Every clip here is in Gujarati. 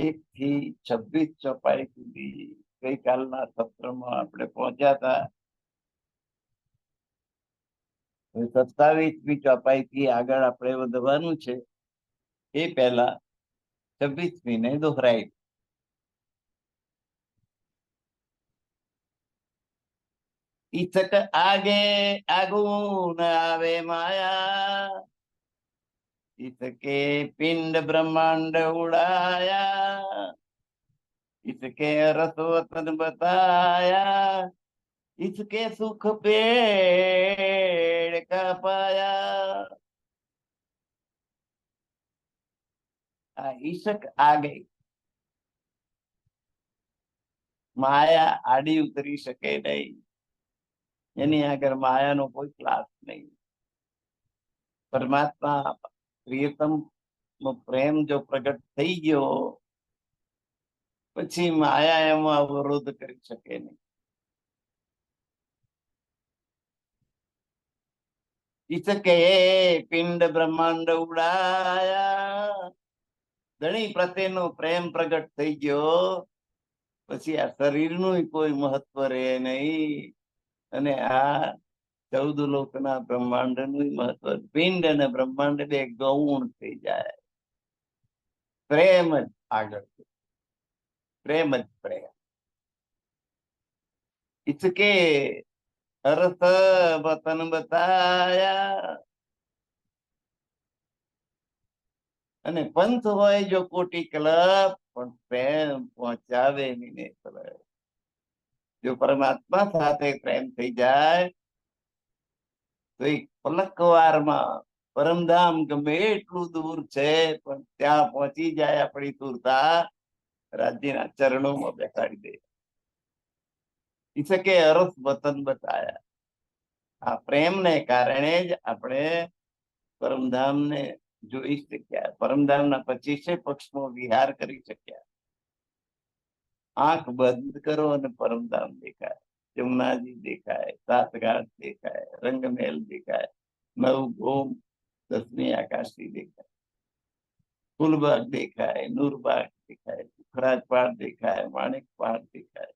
1 થી 26 ચોપાઈ સુધી ગઈકાલના સત્રમાં આપણે પહોંચ્યા હતા. 27મી ચોપાઈ થી આગળ આપણે વધવાનું છે. એ પહેલા 26મી ને દોહરાઈ. ઈચક આગે આગુન આવે માયા, इसके पिंड ब्रह्मांड उड़ाया, इसके रसवतन बताया, इसके सुख पेड़ का पाया. આ ઈશક આ ગઈ. માયા આડી ઉતરી શકે નહીં. એની આગળ માયાનો કોઈ ક્લાસ નહીં. પરમાત્મા પ્રિયતમ પ્રેમ જો પ્રગટ થઈ ગયો પછી માયા એમાં અવરોધ કરી શકે નહીં. ઈસકે પિંડ બ્રહ્માંડ ઉડાયા. ધણી પ્રત્યેનો પ્રેમ પ્રગટ થઈ ગયો પછી આ શરીરનું કોઈ મહત્વ રહે નહીં. અને આ 14 લોકના બ્રહ્માંડનું મહત્વ. પિંડ અને બ્રહ્માંડ બે ગૌણ થઈ જાય. પ્રેમ જ આગળ, પ્રેમ જ પ્રેમ. इसके अर्थ वतन बताया. અને પંથ હોય જો કોટી કલપ પણ પ્રેમ પહોંચાવે નહીં. જો પરમાત્મા સાથે પ્રેમ થઈ જાય તો એક પલકવારમાં પરમધામ ગમે એટલું દૂર છે પણ ત્યાં પહોંચી જાય આપણી તુરતા રાજ્યના ચરણોમાં બેસાડી દે. ઈસકે અરસ વતન બતાયા. આ પ્રેમને કારણે જ આપણે પરમધામને જોઈ શક્યા. પરમધામના 25 પક્ષમાં વિહાર કરી શક્યા. આંખ બંધ કરો અને પરમધામ દેખાય. જમુનાજી દેખાય, સાતઘાટ દેખાય, રંગમહેલ દેખાય, નવગોમ 10મી આકાશી દેખાય, ફૂલબાગ દેખાય, નૂરબાગ દેખાય, ખરાજપાડ દેખાય, માણેકપાડ દેખાય,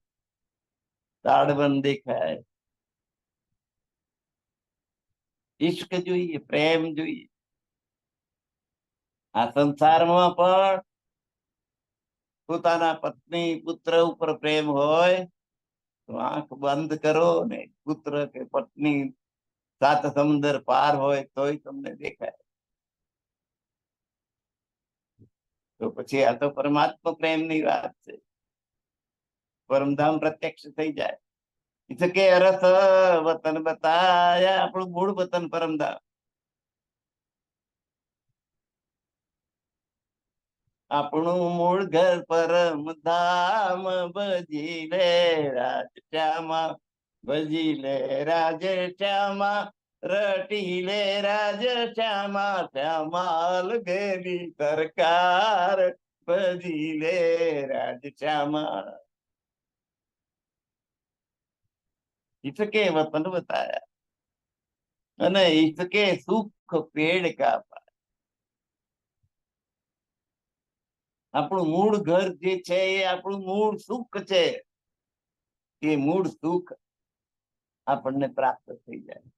તાડવન દેખાય. ઈશ્ક જોઈએ, પ્રેમ જોઈએ. આ સંસારમાં પણ પોતાના પત્ની પુત્ર ઉપર પ્રેમ હોય તો આંખ બંધ કરો ને પુત્ર કે પત્ની 7 સમુદ્ર પાર હોય તોય તમને દેખાય. તો પછી આ તો પરમાત્મા પ્રેમની વાત છે. પરમધામ પ્રત્યક્ષ થઈ જાય. इसके अर्थ वतन बताया. આપણું મૂળ વતન પરમધામ. આપણું મૂળ ઘર પરમ ધામ. ભજી લે રાજ શ્યામા, ભજી લે રાજ શ્યામા, રટી લે રાજ શ્યામા, શ્યામાલ ગેલી સરકાર, ભજી લે રાજ શ્યામા. इसके वतन बताया. અને इसके सुख पेड़ का पाया. આપણું મૂળ ઘર જે છે એ આપણું મૂળ સુખ છે. એ મૂળ સુખ આપણને પ્રાપ્ત થઈ જાય.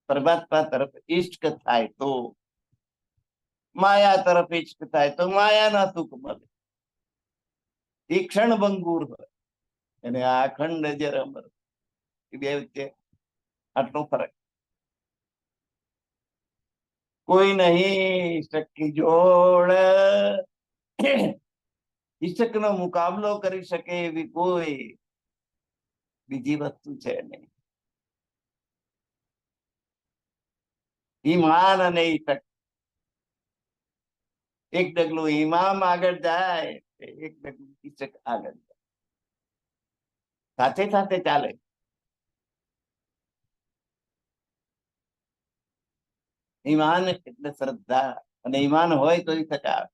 પરમાત્મા તરફ ઈષ્ટ થાય તો, માયા તરફ ઈષ્ટ થાય તો માયાના સુખ મળે. એ ક્ષણ ભંગુર હોય અને આ અખંડ અજર અમર. એ બે વચ્ચે આટલો ફરક. કોઈ નહીં શકી જોડ. ઈશક નો મુકાબલો કરી શકે એવી કોઈ બીજી વસ્તુ છે નહીં. ઈમાન અને ઈશક. એક ડગલું ઈમામ આગળ જાય, એક ડગલું ઈશક આગળ જાય. સાથે સાથે ચાલે. ઈમાન એટલે શ્રદ્ધા. અને ઈમાન હોય તો ઈશક આવે.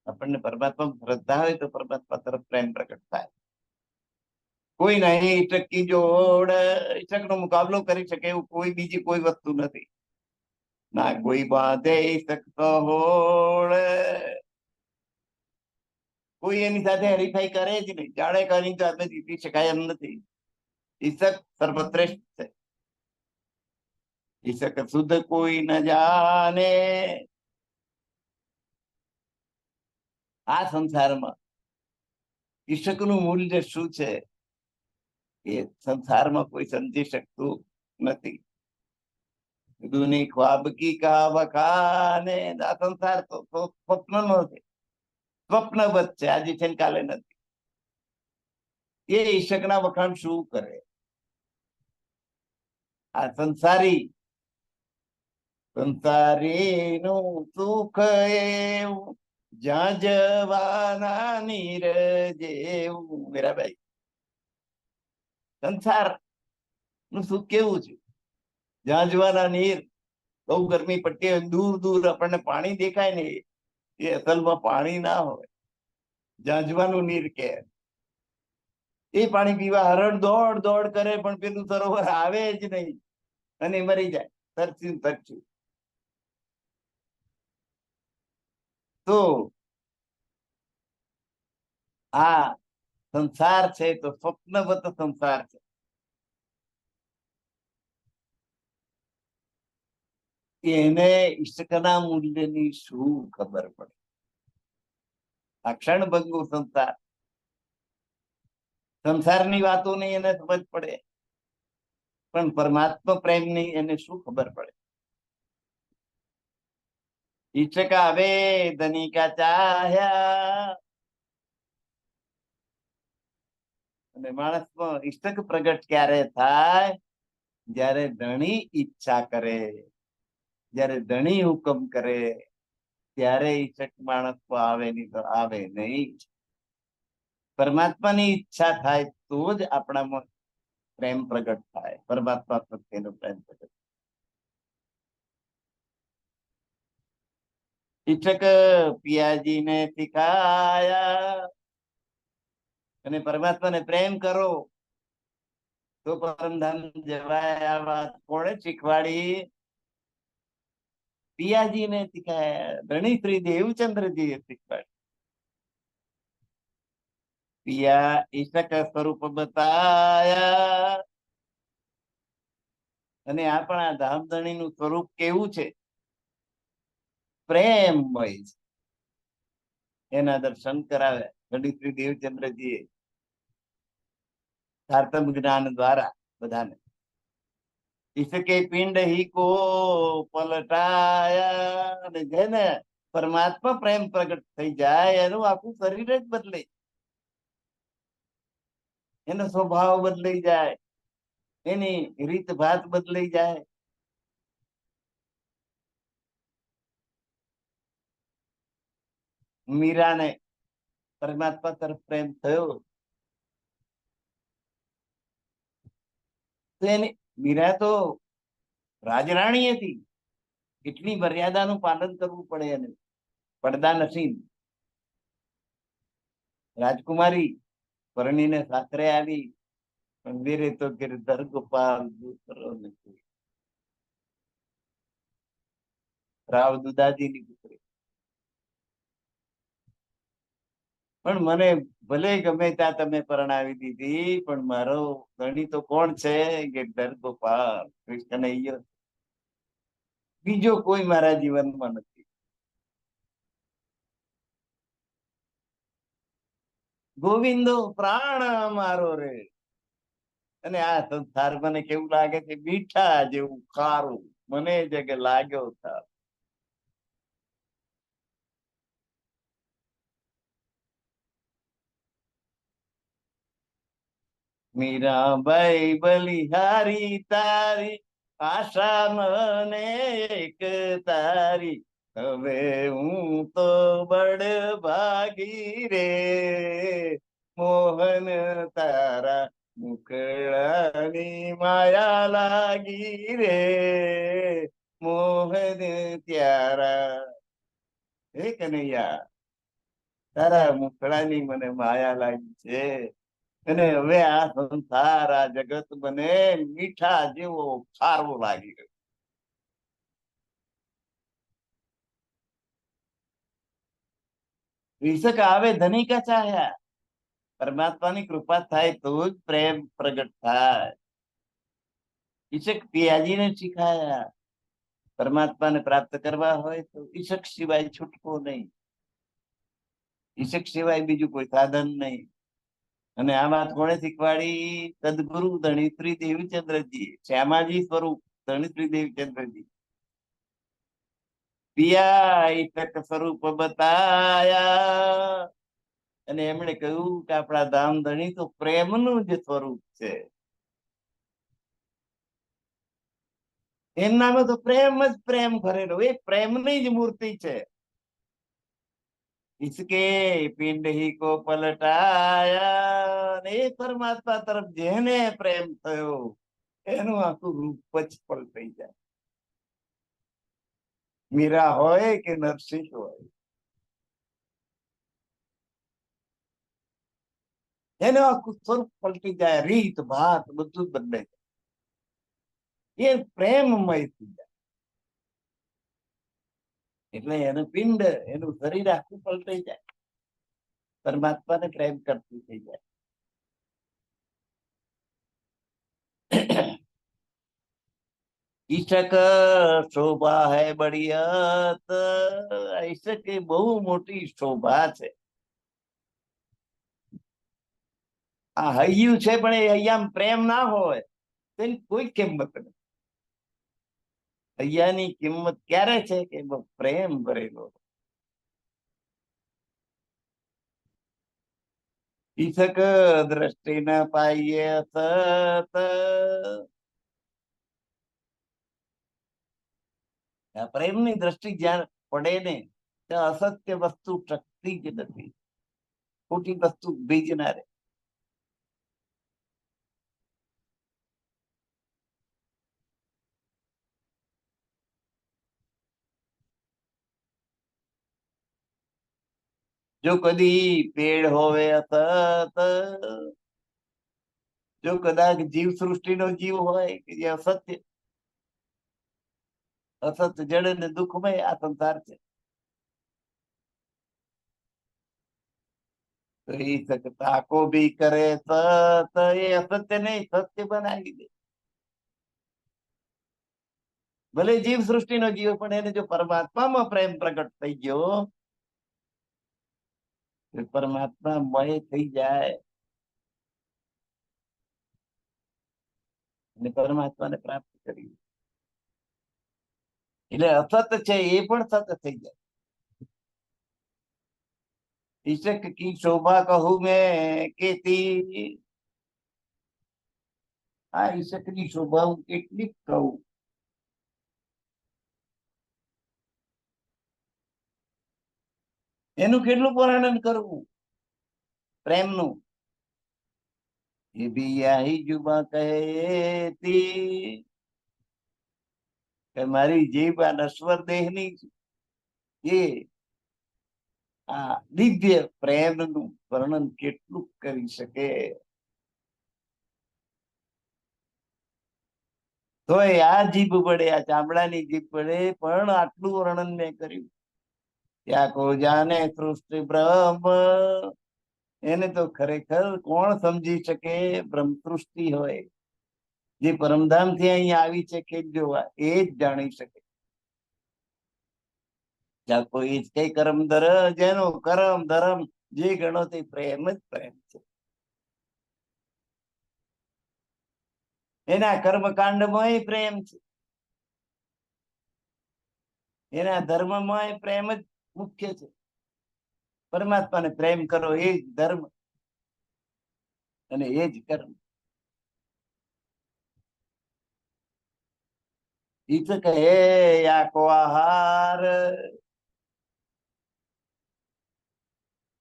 આપણને પરમાત્મા શ્રદ્ધા હોય તો પરમાત્મા તરફ પ્રેમ પ્રગટ થાય. કોઈ નહીં ઈશક કી જોડ. ઈશક નો મુકાબલો કરી શકે એવું કોઈ બીજી કોઈ વસ્તુ નથી. ના કોઈ બાંધે શકતો હોળ, કોઈ એની સાથે હરીફાઈ કરે જ નહીં. જાણે કરી તો આપણે જીતી શકાય એમ નથી. ઈશક સર્વશ્રેષ્ઠ છે. ઈશક શુદ્ધ કોઈ ન જાણે. આ સંસારમાં ઈશક નું મૂલ્ય શું છે એ સંસારમાં કોઈ સમજી શકતું નથી. દુની ખ્વાબ કી કા વખાને. આ સંસાર તો સ્વપ્ન નો છે, સ્વપ્નવત છે, આજે છે ને કાલે નથી. એ ઈશક ના વખાણ શું કરે? આ સંસારી નું સુખ એવું, જ્યાં જવાના નીર જેવું. મીરાબાઈ, સંસાર નું સુખ કેવું છે? જ્યાં જવાના નીર. બહુ ગરમી પડતી હોય, દૂર દૂર આપણને પાણી દેખાય ને, એ અસલમાં પાણી ના હોય. જ્યાં જવાનું નીર કે એ પાણી પીવા હરણ દોડ દોડ કરે, પણ પેલું સરોવર આવે જ નહીં અને મરી જાય, તરસ્યું તરસ્યું. તો આ સંસાર છે તો સ્વપ્નવત સંસાર છે. એને ઈષ્ટના મૂલ્યની શું ખબર પડે? આ ક્ષણભંગુ સંસારની વાતોની એને સમજ પડે, પણ પરમાત્મા પ્રેમની એને શું ખબર પડે? ઈચ્છક આવે ધનિકા ચાહ્યા. અને માણસમાં ઈષ્ટક પ્રગટ ક્યારે થાય? જ્યારે ધણી ઈચ્છા કરે, જ્યારે ધણી હુકમ કરે, ત્યારે ઈચ્છક માણસ આવે, નહીં તો આવે નહીં. પરમાત્માની ઈચ્છા થાય તો જ આપણામાં પ્રેમ પ્રગટ થાય, પરમાત્મા પ્રત્યેનો પ્રેમ પ્રગટ. ઈચ્છક પિયાજીને શીખાયા. અને પરમાત્માને પ્રેમ કરો તો પરમધામ જવાય. આ વાત કોણે શીખવાડી? પિયાજીને શીખાયા, ધણી શ્રી દેવચંદ્રજીએ શીખવાડી. પિયા ઈશક સ્વરૂપ બતાયા. અને આપણા ધામધણી નું સ્વરૂપ કેવું છે? પ્રેમમય છે. એના દર્શન કરાવ્યા ધણી શ્રી દેવચંદ્રજીએ, સાર્થમ જ્ઞાન દ્વારા બધાને. इसके पिंड ही को પલટાયા. અને જેને પરમાત્મા પ્રેમ પ્રગટ થઈ જાય એનું આખું શરીર જ બદલે, એનો સ્વભાવ બદલાઈ જાય, એની રીત ભાત બદલાઈ જાય. મીરાને પરમાત્મા તરફ પ્રેમ થયો તો એની, મીરા તો રાજરાણી હતી, એટલી મર્યાદાનું પાલન કરવું પડે એને. પડદા નથી. રાજકુમારી પરણીને સાસરે આવી, પણ વીરે તો ગિરધર ગોપાલ દૂસરો નથી. રાવ દુદાજીની પુત્રી. પણ મને ભલે ગમે ત્યાં તમે પરણાવી દીધી, પણ મારો ધણી તો કોણ છે? ગિરધર ગોપાલ, કૃષ્ણ કનૈયો. બીજો કોઈ મારા જીવનમાં નથી. ગોવિંદો પ્રાણ મારો રે. અને આ સંસાર મને કેવું લાગે છે? મીઠા જેવું ખારું મને જગ લાગ્યો था. મીરાબાઈ બલિહારી તારી, આશા મને એક તારી. હવે હું તો બડ ભાગી રે, મોહન તારા મુખડાની માયા લાગી રે, મોહન ત્યારા. હે કનૈયા, તારા મુખડાની મને માયા લાગી છે. અને હવે આ સંસાર, આ જગત મને મીઠા જેવો ખારો લાગી ગયો. ઈશક આવે ધની કા ચાહ્યા, પરમાત્માની કૃપા થાય તો જ પ્રેમ પ્રગટ થાય. ઈશક પિયાજીને શીખાયા, પરમાત્માને પ્રાપ્ત કરવા હોય તો ઈશક સિવાય છૂટકો નહીં, ઈશક સિવાય બીજું કોઈ સાધન નહીં. અને આ વાત કોણે શીખવાડી? સદગુરુ ધણીશ્રી દેવચંદ્રજી, શ્યામાજી સ્વરૂપ ધણીશ્રી દેવચંદ્રજી. પિયા ઈશક સ્વરૂપ બતાયા, અને એમણે કહ્યું કે આપણા ધામ ધણી તો પ્રેમનું જ સ્વરૂપ છે. એમનામાં તો પ્રેમ જ પ્રેમ ભરેલો, એ પ્રેમની જ મૂર્તિ છે. इसके पिंड ही को પલટાયા, એ પરમાત્મા તરફ જેને પ્રેમ થયો એનું આખું રૂપ જ પલટાઈ જાય. મીરા હોય કે નરસિંહ હોય, એનું આખું સ્વરૂપ પલટી જાય, રીત ભાત બધું જ બદલાઈ જાય, એ પ્રેમમય થઈ જાય. એટલે એનું પિંડ, એનું શરીર આખું પલટાઈ જાય, પરમાત્માને પ્રેમ કરતું થઈ જાય. ઈશક શોભા હૈ બઢિયત, ઈશક એ બહુ મોટી શોભા છે. આ હૈયું છે પણ એ હૈયામાં પ્રેમ ના હોય તેની કોઈ કિંમત નથી. હૈયાની કિંમત ક્યારે છે કે પ્રેમ ભરેલો. ઈશક દ્રષ્ટિ ન પાઈએ સત, પ્રેમની દ્રષ્ટિ જ્યાં પડે ને ત્યાં અસત્ય વસ્તુ ટકતી જ નથી, ખોટી વસ્તુ બીજ ના રહે. જો કદી પેડ હોવે અસત, જો કદાચ જીવ સૃષ્ટિનો જીવ હોય કે જે અસત્ય, અસત જડ ને દુઃખમય આ સંસાર છે, તો એ તાકો ભી કરે સત, એ અસત્ય નહીં સત્ય બનાવી દે. ભલે જીવ સૃષ્ટિનો જીવ પણ એને જો પરમાત્મામાં પ્રેમ પ્રગટ થઈ ગયો, પરમાત્મા મય થઈ જાય અને પરમાત્માને પ્રાપ્ત કરી. એટલે અસત છે એ પણ સત થઈ જાય. ઈશક કી શોભા કહું મેં કેતી, આ ઈશક ની શોભા હું કેટલીક કહું. એનું કેટલું વર્ણન કરવું પ્રેમનું, એ બી આહી જુબા કહેતી, કે મારી જીભ આ નશ્વર દેહની એ આ દિવ્ય પ્રેમનું વર્ણન કેટલું કરી શકે. તો આ જીભ વડે, આ ચામડાની જીભ વડે પણ આટલું વર્ણન મેં કર્યું. ત્યાં કો જાને સૃષ્ટિ બ્રહ્મ, એને તો ખરેખર કોણ સમજી શકે? બ્રહ્મ સૃષ્ટિ હોય જે પરમધામ થી અહીંયા આવી છે કે જોવા, એ જ જાણી શકે. ત્યાં કોઈ જ કઈ કરમ દર, જેનો કરમ ધરમ જે ગણો તે પ્રેમ જ પ્રેમ છે. એના કર્મકાંડમાં પ્રેમ છે, એના ધર્મમાં પ્રેમ જ મુખ્ય છે. પરમાત્માને પ્રેમ કરો એ જ ધર્મ અને એ જ કર્મ. ઈત કહે યાકો આહાર,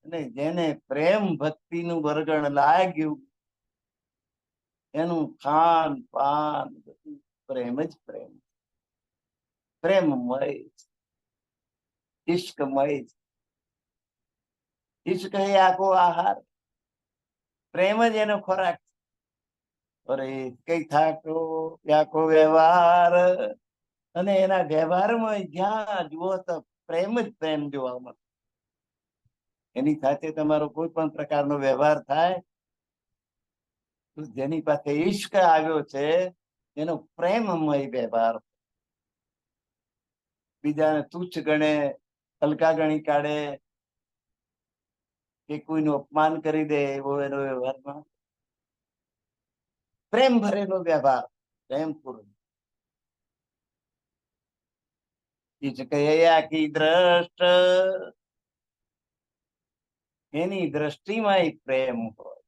અને જેને પ્રેમ ભક્તિ નું વર્ગણ લાગ્યું એનું ખાન પાન બધું પ્રેમ જ પ્રેમ, પ્રેમમય, ઇશ્કમય. ઇશ્ક એ આખો આહાર, પ્રેમ જ એનો ખોરાક. અરે કઈ થાકો આખો વ્યવહાર, અને એના વ્યવહારમાં જ્યાં જુઓ તો પ્રેમ જ પ્રેમ જોવા મળે. એની સાથે તમારો કોઈ પણ પ્રકારનો વ્યવહાર થાય તો જેની પાસે ઈશ્ક આવ્યો છે એનો પ્રેમમય વ્યવહાર, બીજાને તુચ્છ ગણે, હલકા ગણી કાઢે કે કોઈનું અપમાન કરી દે એવો એનો વ્યવહારમાં પ્રેમ ભરેલો વ્યવહાર, પ્રેમપૂર્ણ. આખી દ્રષ્ટ, એની દ્રષ્ટિમાં પ્રેમ હોય.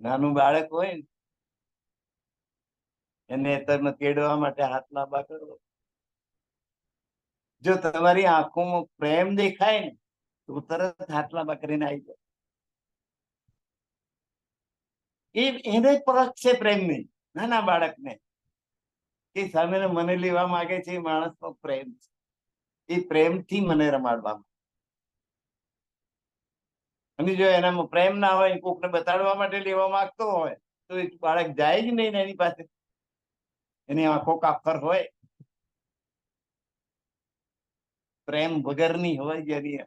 નાનું બાળક હોય ને એને તમે તેડવા માટે હાથ લાંબા કરો, જો તમારી આંખોમાં પ્રેમ દેખાય ને તો તરત હાથ લાંબા કરીને આવી જાય. એને પરખ છે પ્રેમની, નાના બાળકને કે સામે મને લેવા માંગે છે એ માણસનો પ્રેમ છે, એ પ્રેમથી મને રમાડવામાં. અને જો એનામાં પ્રેમ ના હોય, કોકને બતાડવા માટે લેવા માંગતો હોય તો એ બાળક જાય જ નહીં એની પાસે. એની આંખો કાફર હોય, પ્રેમ વગરની હોય જેની,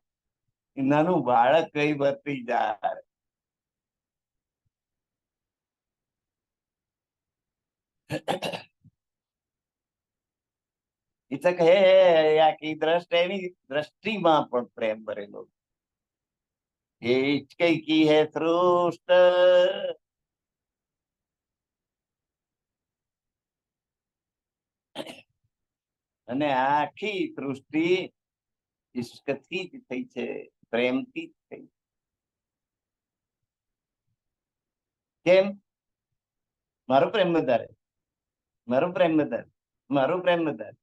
નાનું બાળક કઈ વર્તી જાય. આખી દ્રષ્ટિ, એની દ્રષ્ટિમાં પણ પ્રેમ ભરેલો. કઈ હે સૃષ્ટ, અને આખી સૃષ્ટિ ઇશ્કથી જ થઈ છે, પ્રેમથી જ થઈ. કેમ? મારો પ્રેમ વધારે, મારો પ્રેમ વધારે, મારો પ્રેમ વધારે.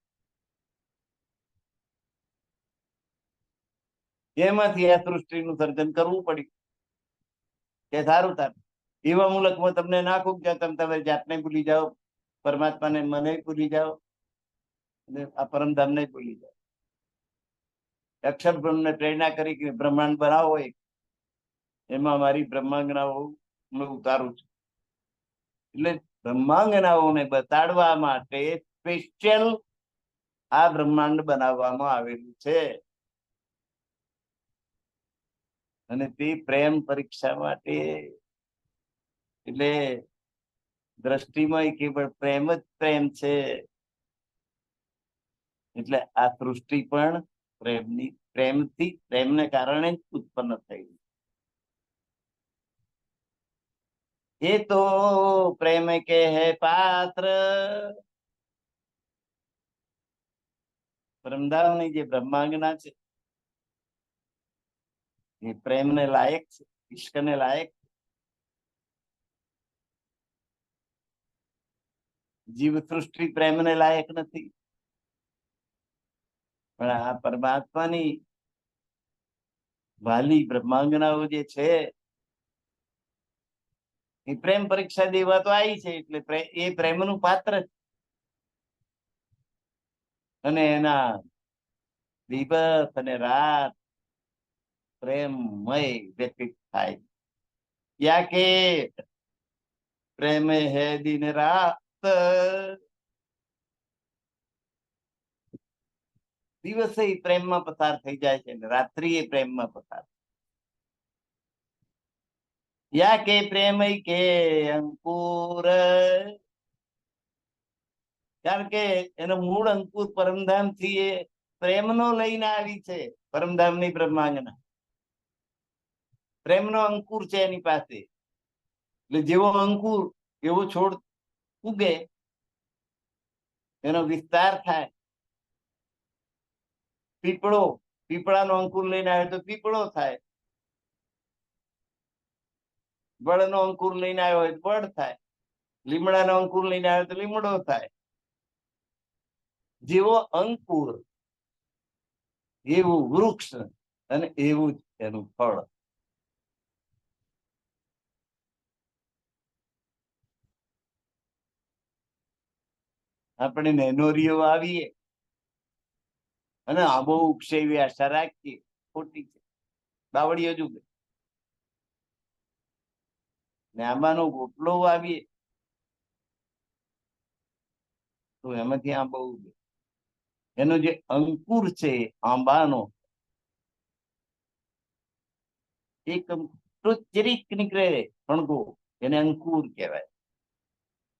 એમાંથી આ સૃષ્ટિનું સર્જન કરવું પડ્યું કે સારું તાર એવા મુલકમાં તમને નાખું કે તમે તમારી જાતને ભૂલી જાઓ, પરમાત્માને મને ભૂલી જાઓ અને આ પરમધામને ભૂલી જાઓ. અક્ષર બ્રહ્મને પ્રેરણા કરી કે બ્રહ્માંડ બનાવો, એમાં મારી બ્રહ્માંગનાઓ હું ઉતારું છું. એટલે બ્રહ્માંગનાઓને બતાડવા માટે સ્પેશિયલ આ બ્રહ્માંડ બનાવવામાં આવેલું છે. અને તે પ્રેમ પરીક્ષા માટે, એટલે દ્રષ્ટિમાં કેવળ પ્રેમ જ પ્રેમ છે. એટલે આ સૃષ્ટિ પણ પ્રેમની, પ્રેમથી, પ્રેમને કારણે જ ઉત્પન્ન થઈ. એ તો પ્રેમ કે હે પાત્ર, પરમધામની જે બ્રહ્માંગના છે એ પ્રેમને લાયક છે, ઈશ્કને લાયક. જીવ સૃષ્ટિ પ્રેમને લાયક નથી, પણ આ પરમાત્માની વાલી બ્રહ્માંગનાઓ જે છે એ પ્રેમ પરીક્ષા દેવા તો આવી છે, એટલે એ પ્રેમનું પાત્ર છે. અને એના દિવસ અને રાત પ્રેમમય વ્યતીત થાય. યા કે પ્રેમ હે દિન રાત, દિવસે પ્રેમમાં પસાર થઈ જાય છે, રાત્રિ એ પ્રેમમાં પસાર. યા કે પ્રેમ કે અંકુર, કારણ કે એનો મૂળ અંકુર પરમધામ થી એ પ્રેમનો લઈને આવી છે. પરમધામની બ્રહ્માંગના પ્રેમનો અંકુર છે એની પાસે. એટલે જેવો અંકુર એવો છોડ ઉગે, એનો વિસ્તાર થાય. પીપળો, પીપળાનો અંકુર લઈને આવે તો પીપળો થાય. વડનો અંકુર લઈને આવ્યો હોય તો વડ થાય. લીમડાનો અંકુર લઈને આવ્યો તો લીમડો થાય. જેવો અંકુર એવું વૃક્ષ, અને એવું જ એનું ફળ. આપણે નેનોરીઓ આવીએ અને આબો ઉગશે એવી આશા રાખીએ, ખોટી છે. બાવળીઓ જ ઉગે. ને આંબાનો ગોટલો આવીએ તો એમાંથી આંબો ઉગે. એનો જે અંકુર છે આંબાનો, એક ચીરીક નીકળે ફણગો, એને અંકુર કહેવાય.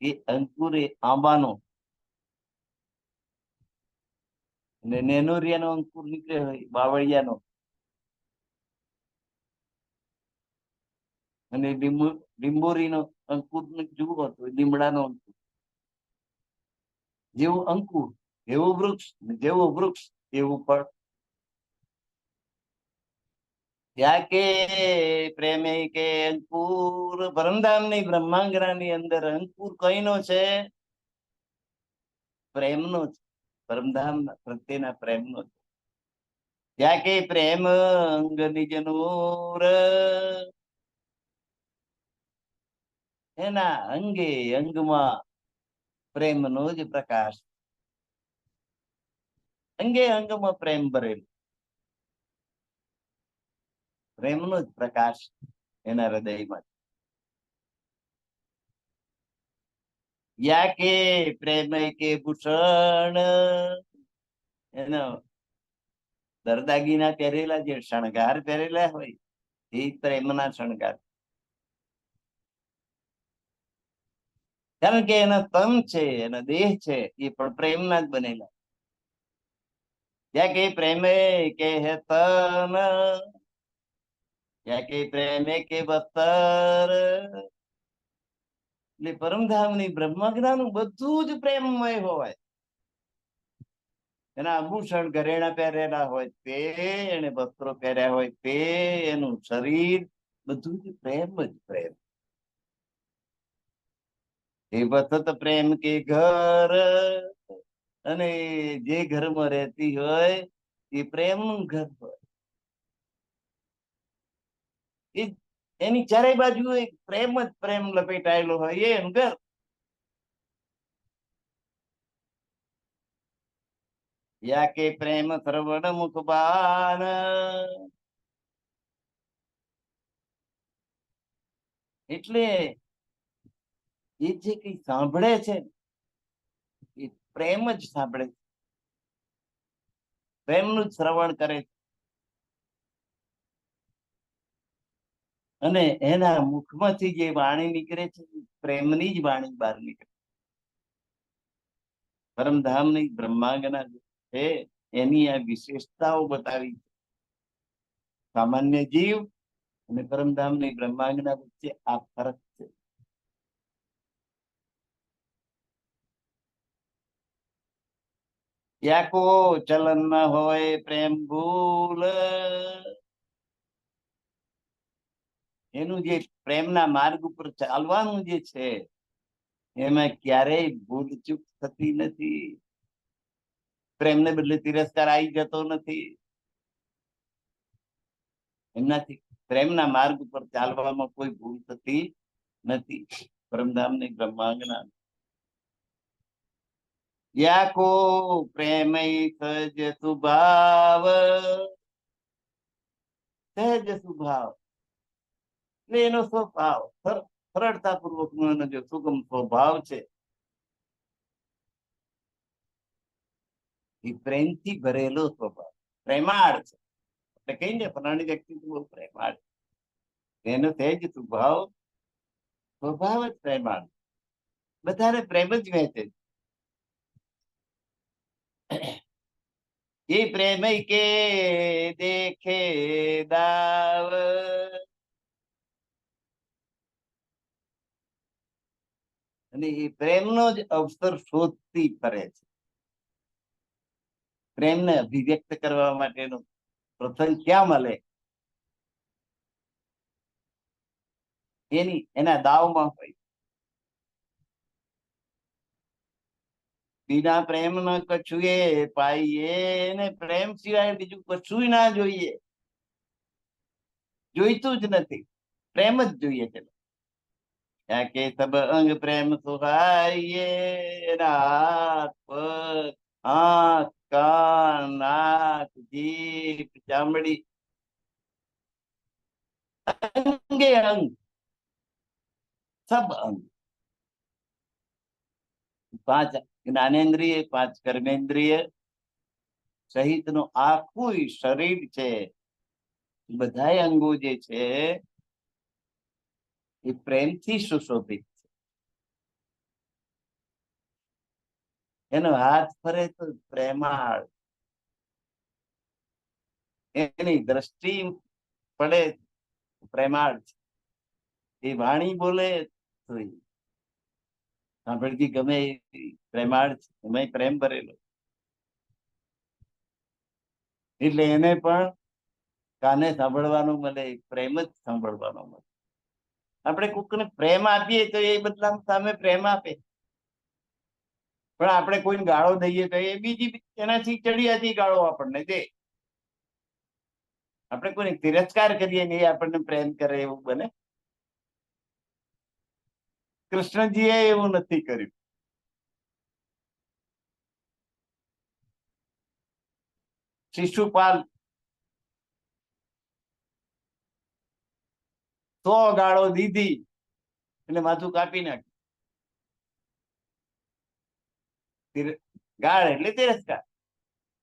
એ અંકુર એ આંબાનો, અને નેનોરિયાનો અંકુર નીકળે હોય બાવળિયાનો, અને ડીંબોરીનો અંકુર જુઓ તો લીમડાનો અંકુર. જેવું અંકુર એવું વૃક્ષ, જેવું વૃક્ષ એવું ફળ. ત્યાં કે પ્રેમે કે અંકુર પરમધામ ની બ્રહ્માંગરા ની અંદર અંકુર કઈનો છે? પ્રેમનો છે. પરમધામ પ્રત્યેના પ્રેમનો છે. ત્યાં કે પ્રેમ અંગ નિજ નૂર, એના અંગે અંગમાં પ્રેમનો જ પ્રકાશ. અંગે અંગમાં પ્રેમ ભરેલો, પ્રેમનો જ પ્રકાશ એના હૃદયમાં. યા કે પ્રેમ કે ભૂષણ, એનો દરદાગીના પહેરેલા જે શણગાર પહેરેલા હોય એ પ્રેમના શણગાર. કારણ કે એના તન છે, એના દેહ છે, એ પણ પ્રેમના જ બનેલા. ત્યાં કે પ્રેમે કે હે તન, ત્યાં કે પ્રેમે કે બસ્તર, એટલે પરમધામ ની બ્રહ્મજ્ઞાનું બધું જ પ્રેમમય હોય. એના આભૂષણ ઘરેણા પહેરેલા હોય તે, એને વસ્ત્રો પહેર્યા હોય તે, એનું શરીર બધું જ પ્રેમ જ પ્રેમ. એ વસત પ્રેમ કે ઘર, અને જે ઘરમાં રહેતી હોય એ પ્રેમનું ઘર હોય. એ એની ચારે બાજુ એક પ્રેમ જ પ્રેમ લપેટાયેલો હોય એનું ઘર. યા કે પ્રેમ શ્રવણ મુખ બાન, એટલે એ જે કઈ સાંભળે છે એ પ્રેમ જ સાંભળે છે, પ્રેમનું જ શ્રવણ કરે છે. અને એના મુખમાંથી જે વાણી નીકળે છે પ્રેમની જ વાણી બહાર નીકળે. પરમધામની બ્રહ્માંગના છે એની આ વિશેષતાઓ બતાવી. સામાન્ય જીવ અને પરમધામની બ્રહ્માંગના વચ્ચે આ ફરક છે. યાકો ચલન ના હોય પ્રેમ ભૂલ, એનું જે પ્રેમના માર્ગ ઉપર ચાલવાનું જે છે એમાં ક્યારેય ભૂલ ચૂક થતી નથી. પ્રેમને બદલે તિરસ્કાર આવી જતો નથી. એમનાથી પ્રેમના માર્ગ ઉપર ચાલવામાં કોઈ ભૂલ થતી નથી. પરમધામની બ્રહ્માંગના યાકો પ્રેમય સહજ સ્વભાવ, સહજ સ્વભાવ એનો સ્વભાવ સરળતાપૂર્વક એનો જે સુગમ સ્વભાવ છે એ પ્રેમથી ભરેલો સ્વભાવ, પ્રેમાળ છે. એટલે કઈ ને ફલાણી વ્યક્તિ બહુ પ્રેમાળ, એનો સહેજ સ્વભાવ, સ્વભાવ જ પ્રેમાળ, બધાને પ્રેમ જ વહેંચે. એ પ્રેમ કે દેખે દાવ, અને એ પ્રેમનો જ અવસર શોધતી ફરે છે. પ્રેમને અભિવ્યક્ત કરવા માટેનો પ્રસંગ ક્યાં મળે એના દાવમાં હોય. બીના પ્રેમ ન કછું એ પાઈએ, ને પ્રેમ સિવાય બીજું કશું ના જોઈએ, જોઈતું જ નથી, પ્રેમ જ જોઈએ છે. ત્યાં કે સબ અંગ પ્રેમ સુહાઈએ, એના હાથ પગ આંખ કાન નાક જીભ ચામડી અંગે અંગ, સબ અંગ, 5 જ્ઞાનેન્દ્રિય, 5 કર્મેન્દ્રિય, સહિતનું આખું શરીર છે, બધા અંગો જે છે એ પ્રેમથી સુશોભિત છે. એનો હાથ ફરે તો પ્રેમાળ, એની દ્રષ્ટિ પડે પ્રેમાળ છે, એ વાણી બોલે તો સાંભળતી ગમે પ્રેમાળ છે, એમાં પ્રેમ ભરેલો. એટલે એને પણ કાને સાંભળવાનું મળે, પ્રેમ જ સાંભળવાનો મળે. આપણે કોઈને પ્રેમ આપીએ તો એ બદલા સામે પ્રેમ આપે, પણ આપણે કોઈને ગાળો દઈએ તો એ બીજી એનાથી ચડિયાતી ગાળો આપણને દે. આપણે કોઈને તિરસ્કાર કરીએ ને એ આપણને પ્રેમ કરે એવું બને? કૃષ્ણજીએ એવું નથી કર્યું. શિશુપાલ 100 ગાળો દીધી એટલે માથું કાપી નાખ્યું. ગાળ એટલે તિરસ્કાર,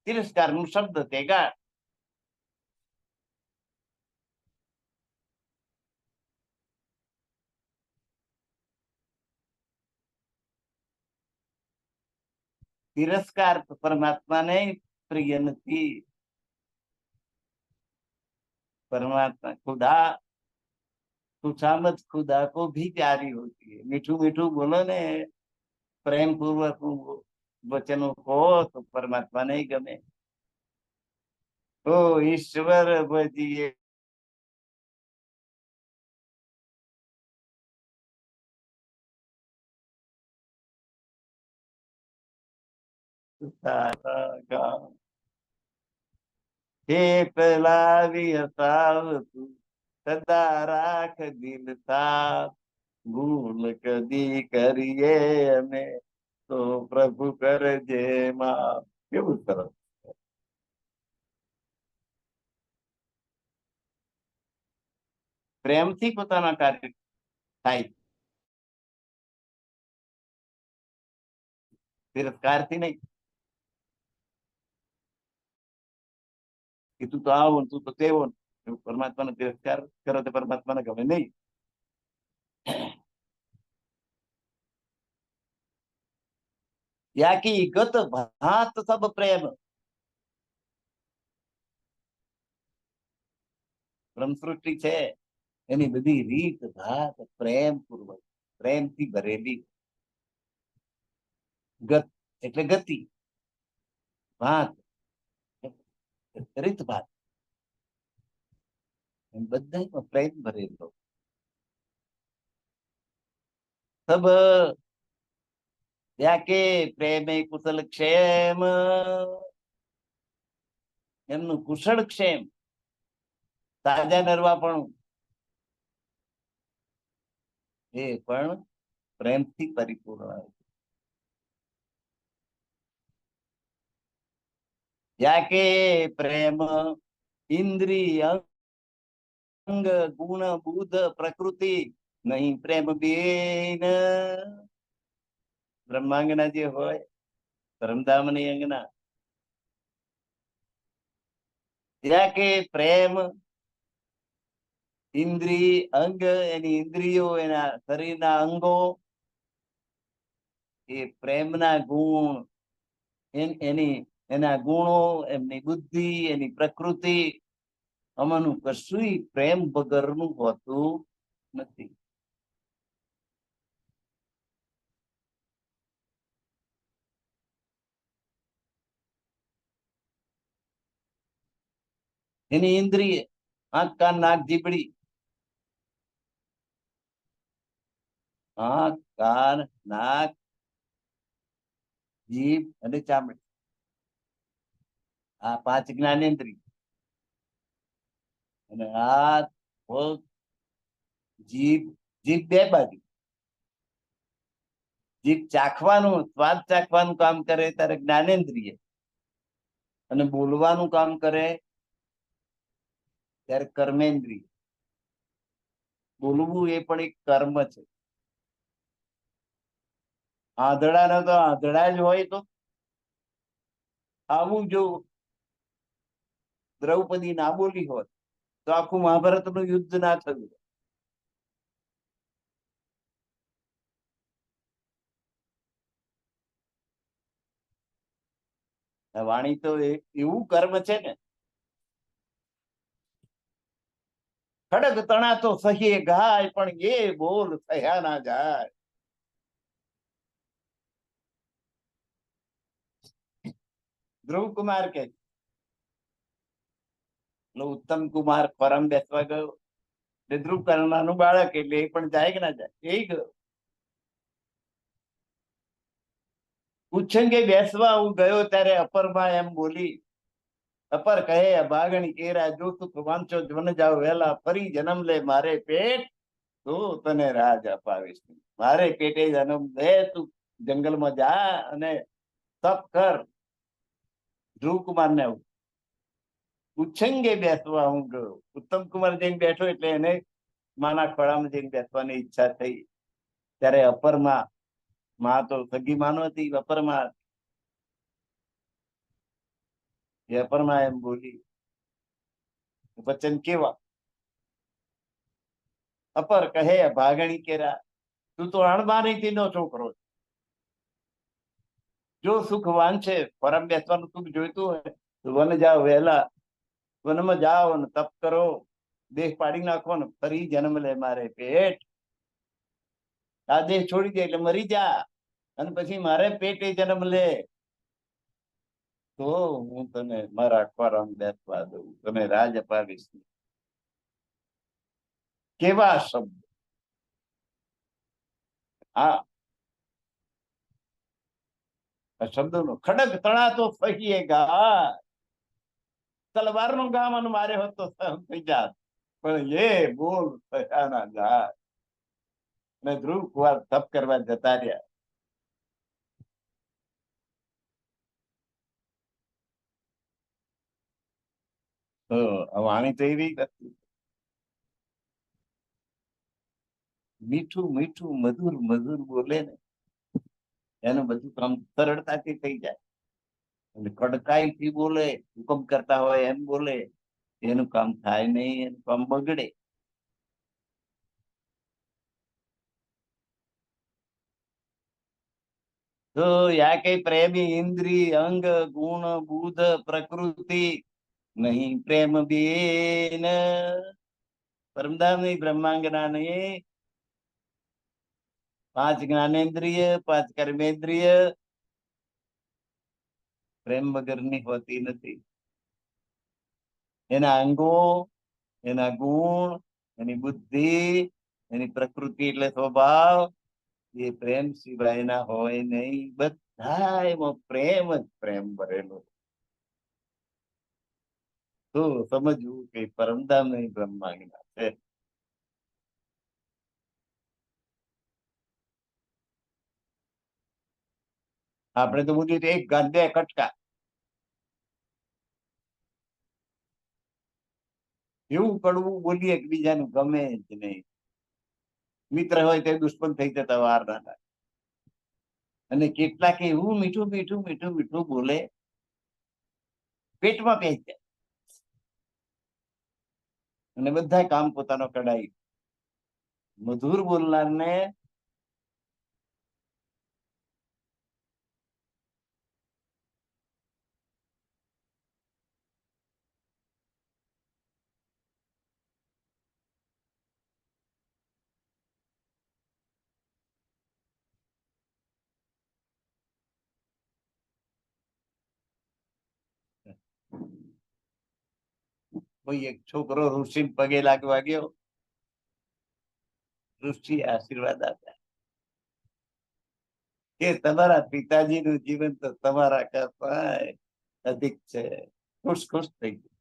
તિરસ્કાર નું શબ્દ તે ગાળ. તિરસ્કાર પરમાત્માને પ્રિય નથી. परमात्मा खुदा खुशामद खुदा को भी प्यारी होती है. मीठू मीठू बोलो ने, प्रेम पूर्वक वचनों को, तो परमात्मा नहीं गमे. ओ ईश्वर भजिए પેલાવી હસાવ તું સદા રાખ દિલ સાફ. ભૂલ કદી કરીએ અમે તો પ્રભુ કરજે માફ. કેવું સરસ. પ્રેમથી પોતાના કાર્ય થાય, તિરસ્કારથી નહીં. કે તું તો આવો તું તો તેવો, પરમાત્માનો તિરસ્કાર કરો તો પરમાત્માને ગમે નહીં. યાકી ગત ભાત સબ પ્રેમ. બ્રહ્મસૃષ્ટિ છે એની બધી રીત ભાત પ્રેમ પૂર્વક, પ્રેમથી ભરેલી. ગત એટલે ગતિ, ભાત રીત ભાત, બધા પ્રેમ ભરેલો. સબ યાકે પ્રેમે કુશલ ક્ષેમ, એમનું કુશળ ક્ષેમ, તાજા નરવા પણ એ પણ પ્રેમથી પરિપૂર્ણ. યાકે પ્રેમ ઇન્દ્રિય અંગ ગુણ બુદ્ધ પ્રકૃતિ નહીં પ્રેમ બેન. બ્રહ્માંગના જે હોય પરમધામની અંગના, યાકે પ્રેમ ઇન્દ્રિય અંગ, એની ઇન્દ્રિયો, એના શરીરના અંગો, એ પ્રેમના ગુણ, એની એના ગુણો, એમની બુદ્ધિ, એની પ્રકૃતિ, આમાંનું કશું પ્રેમ વગરનું હોતું નથી. એની ઇન્દ્રિય આંખ કાન નાક જીભડી, આંખ કાન નાક જીભ અને ચામડી, આ 5 જ્ઞાનેન્દ્રિય. અને હાથ પગ જીભ, જીભ 2 બાજુ. જીભ ચાખવાનું, સ્વાદ ચાખવાનું કામ કરે ત્યારે જ્ઞાનેન્દ્રિય, અને બોલવાનું કામ કરે ત્યારે કર્મેન્દ્રિય. બોલવું એ પણ એક કર્મ છે. આંધળાને તો આંધળા જ હોય તો આવું જો દ્રૌપદી ના બોલી હોત તો આખું મહાભારતનું યુદ્ધ ના થયું. વાણી તો એવું કર્મ છે ને, ખડગ તણા તો સહીએ ગાય પણ એ બોલ થયા ના જાય. ધ્રુવ કુમાર કે ઉત્તમ કુમાર પરમ બેસવા ગયો, ધ્રુવ કર્ણાનું બાળક એટલે એ પણ જાય કે ના જાય, એ ગયો. ઉચ્છંગે બેસવા હું ગયો ત્યારે અપરમાં એમ બોલી, અપર કહે ભાગણી કેરા જો તું વાંચો જન જાવ વેલા ફરી જન્મ લે મારે પેટ તો તને રાજ અપાવીશ. મારે પેટે જન્મ લે, તું જંગલમાં જા અને તપ કર. ધ્રુવકુમાર ને ઉચ્છંગે બેસવા હું ગયો. ઉત્તમ કુમાર જઈને બેઠો એટલે એને માના ખોળામાં જઈને બેસવાની ઈચ્છા થઈ. ત્યારે અપરમાં, માં તો સગી માનો હતી, અપરમાં અપરમાં એમ બોલી, વચન કેવા? અપર કહે ભાગણી કેરા, તું તો અણમાનીથી નો છોકરો. જો સુખ વાંચે, પરમ બેસવાનું સુખ જોઈતું હોય તો વન જાઓ વહેલા, વનમાં જાઓ ને તપ કરો, દેહ પાડી નાખો ને ફરી જન્મ લે મારે પેટ. આ દેહ છોડી દે એટલે મરી જા અને પછી મારે પેટે જન્મ લે તો હું તને મારા ખોરામાં બેસવા દઉં, તને રાજ અપાવીશ. કેવા શબ્દ! આ શબ્દોનો ખડક તણા તો સહીએ ગા, તલવાર નું ગામ અને મારે હોત તો સહન થઈ જાત, પણ એ બોલ થયા ના જાય. ને ધ્રુવ કુમાર તપ કરવા જતા રહ્યા. તો વાણી તો એવી હતી, મીઠું મીઠું મધુર મધુર બોલે ને એનું બધું કામ સરળતાથી થઈ જાય. એટલે કડકાઈ થી બોલે, હુકમ કરતા હોય એમ બોલે, એનું કામ થાય નહીં, એનું કામ બગડે. તો યા કઈ પ્રેમી ઇન્દ્રિય અંગ ગુણ બુધ પ્રકૃતિ નહીં પ્રેમ બેન. પરમધામ ની બ્રહ્માંગના નહીં, 5 જ્ઞાનેન્દ્રિય, 5 કર્મેન્દ્રિય પ્રેમ વગરની હોતી નથી. એના અંગો, એના ગુણ, એની બુદ્ધિ, એની પ્રકૃતિ એટલે સ્વભાવ, એ પ્રેમ સિવાયના હોય નહીં. બધા એમાં પ્રેમ જ પ્રેમ ભરેલો. તો સમજવું કે પરમધામ નહીં બ્રહ્માંગના છે. આપણે તો બધું એક ગાંધે કટકા એવું કડવું બોલીએ કે બીજાનું ગમે જ નહીં. મિત્ર હોય તે દુશ્મન થઈ જતા વાર ના થાય. અને કેટલાક એવું મીઠું મીઠું મીઠું મીઠું બોલે, પેટમાં પેચ જાય અને બધા કામ પોતાનો કઢાઈ. મધુર બોલનાર ને કોઈ એક છોકરો ઋષિ પગે લાગવા ગયો, ઋષિ આશીર્વાદ આપ્યા કે તમારા પિતાજીનું જીવન તો તમારા કરતા અધિક છે. ખુશ ખુશ થઈ ગયું.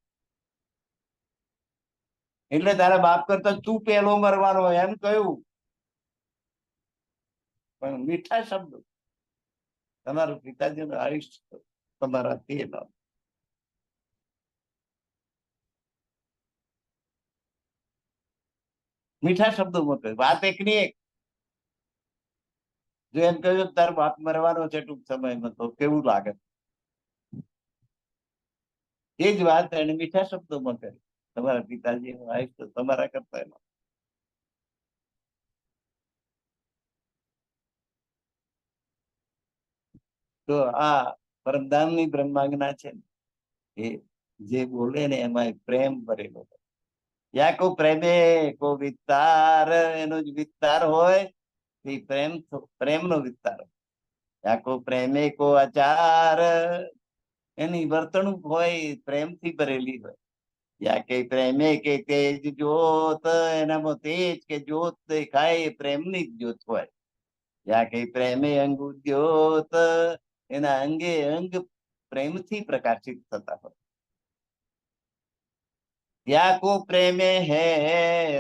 એટલે તારા બાપ કરતા તું પેલો મરવાનો એમ કહ્યું, પણ મીઠા શબ્દો. તમારું પિતાજીનું આયુષ્ય તમારા તે મીઠા શબ્દોમાં કહ્યું. વાત એક ની એક. જો એમ કહ્યું તારો બાપ મરવાનો છે ટૂંક સમયમાં તો કેવું લાગે? એ જ વાત એને મીઠા શબ્દોમાં કરી. તમારા પિતાજી વાઈફ તો તમારા કરતા એનો. તો આ પરમધામની બ્રહ્માંગના છે એ જે બોલે ને એમાં પ્રેમ ભરેલો. યા કો પ્રેમે કો વિસ્તાર, એનો જ વિસ્તાર હોય એ પ્રેમ, પ્રેમનો વિસ્તાર. યા કો પ્રેમે કો આચાર, એની વર્તણૂક હોય પ્રેમથી ભરેલી હોય. યા કે પ્રેમે કે તેજ જ્યોત, એનામાં તેજ કે જ્યોત દેખાય એ પ્રેમની જ જ્યોત હોય. યા કે પ્રેમે અંગ ઉદ્યોત, એના અંગે અંગ પ્રેમથી પ્રકાશિત થતા હોય. યા કો પ્રેમે હે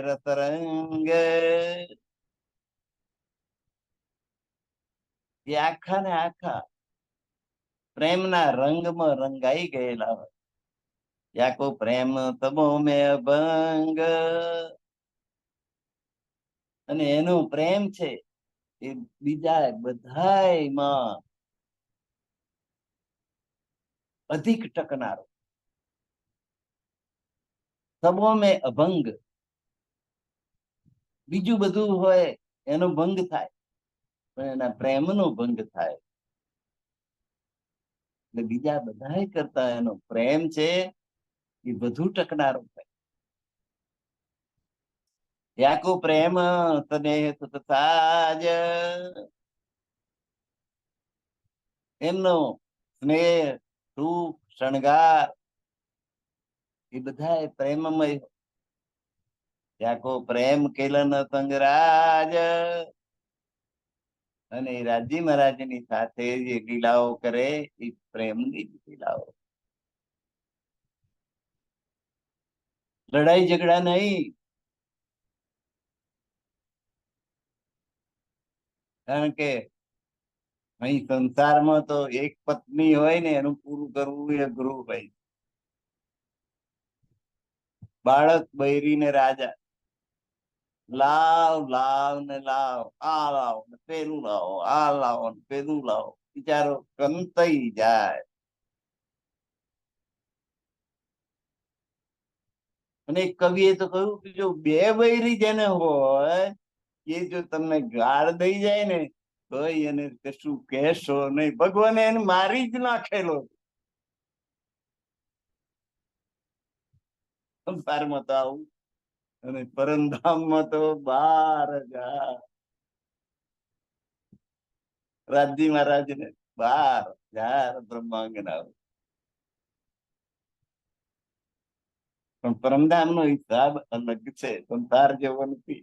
રતરંગ, એ આખા ને આખા પ્રેમના રંગમાં રંગાઈ ગયેલા હોય. યા કો પ્રેમ તમો મે અભંગ, અને એનો પ્રેમ છે એ બીજા બધાયમાં અધિક ટકનારો. તમો મે અભંગ, બીજું બધું હોય એનો ભંગ થાય પણ એના પ્રેમનો ભંગ થાય. એટલે બીજા બધા કરતા એનો પ્રેમ છે એ વધુ ટકનારો થાય. યાકો પ્રેમ સ્નેહ સુતસાજ, એમનો સ્નેહ સુખ શણગાર એ બધા પ્રેમમય. યાકો પ્રેમ કેલન સંગરાજ, અને રાજી મહારાજની સાથે જે લીલાઓ કરે એ પ્રેમની લીલાઓ. લડાઈ ઝઘડા નહીં, કારણ કે અહીં સંસારમાં તો એક પત્ની હોય ને એનું પૂરું કરવું એ અઘરું હોય. બાળક બૈરી ને રાજા, લાવ લાવ ને લાવ, આ લાવો ને પેલું લાવો, આ લાવો ને પેલું લાવો, બિચારો કંતાઈ જાય. અને કવિએ તો કહ્યું કે જો બે બૈરી જેને હોય એ જો તમને ગાળ દઈ જાય ને તો એને કશું કહેશો નહીં, ભગવાને એને મારી જ નાખેલો. સંસારમાં તો આવું, અને પરમધામમાં તો 12,000 રાજજી મહારાજ ને 12,000 બ્રહ્માંગના. પણ પરમધામ નો હિસાબ અલગ છે, સંસાર જેવો નથી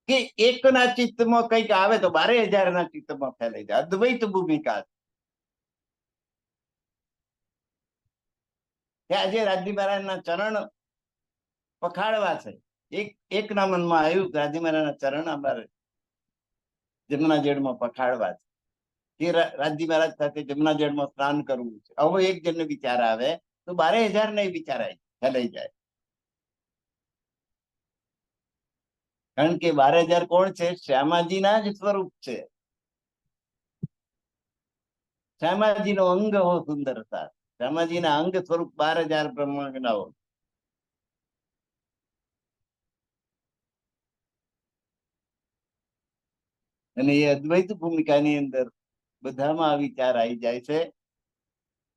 કે એકના ચિત્તમાં કંઈક આવે તો 12,000 ના ચિત્તમાં ફેલાઈ જાય. અદ્વૈત ભૂમિકા છે. આજે રાજજી મહારાજ ના ચરણ પખાડવા છે. એક ના મનમાં આવ્યું કે રાજજી મહારાજ ના ચરણ અમારે જમના જેડમાં પખાડવા છે, કે રાજજી મહારાજ સાથે જમના જેડમાં સ્નાન કરવું છે. હવે એક જણને વિચાર આવે તો 12,000 ને વિચાર ફેલાઈ જાય. કારણ કે 12,000 કોણ છે? શ્યામાજીના જ સ્વરૂપ છે. શ્યામાજી નો અંગ હો સુંદરતા, શ્યામાજીના અંગ સ્વરૂપ 12,000 બ્રહ્માંગના હો. અને એ અદ્વૈત ભૂમિકાની અંદર બધામાં આ વિચાર આવી જાય છે.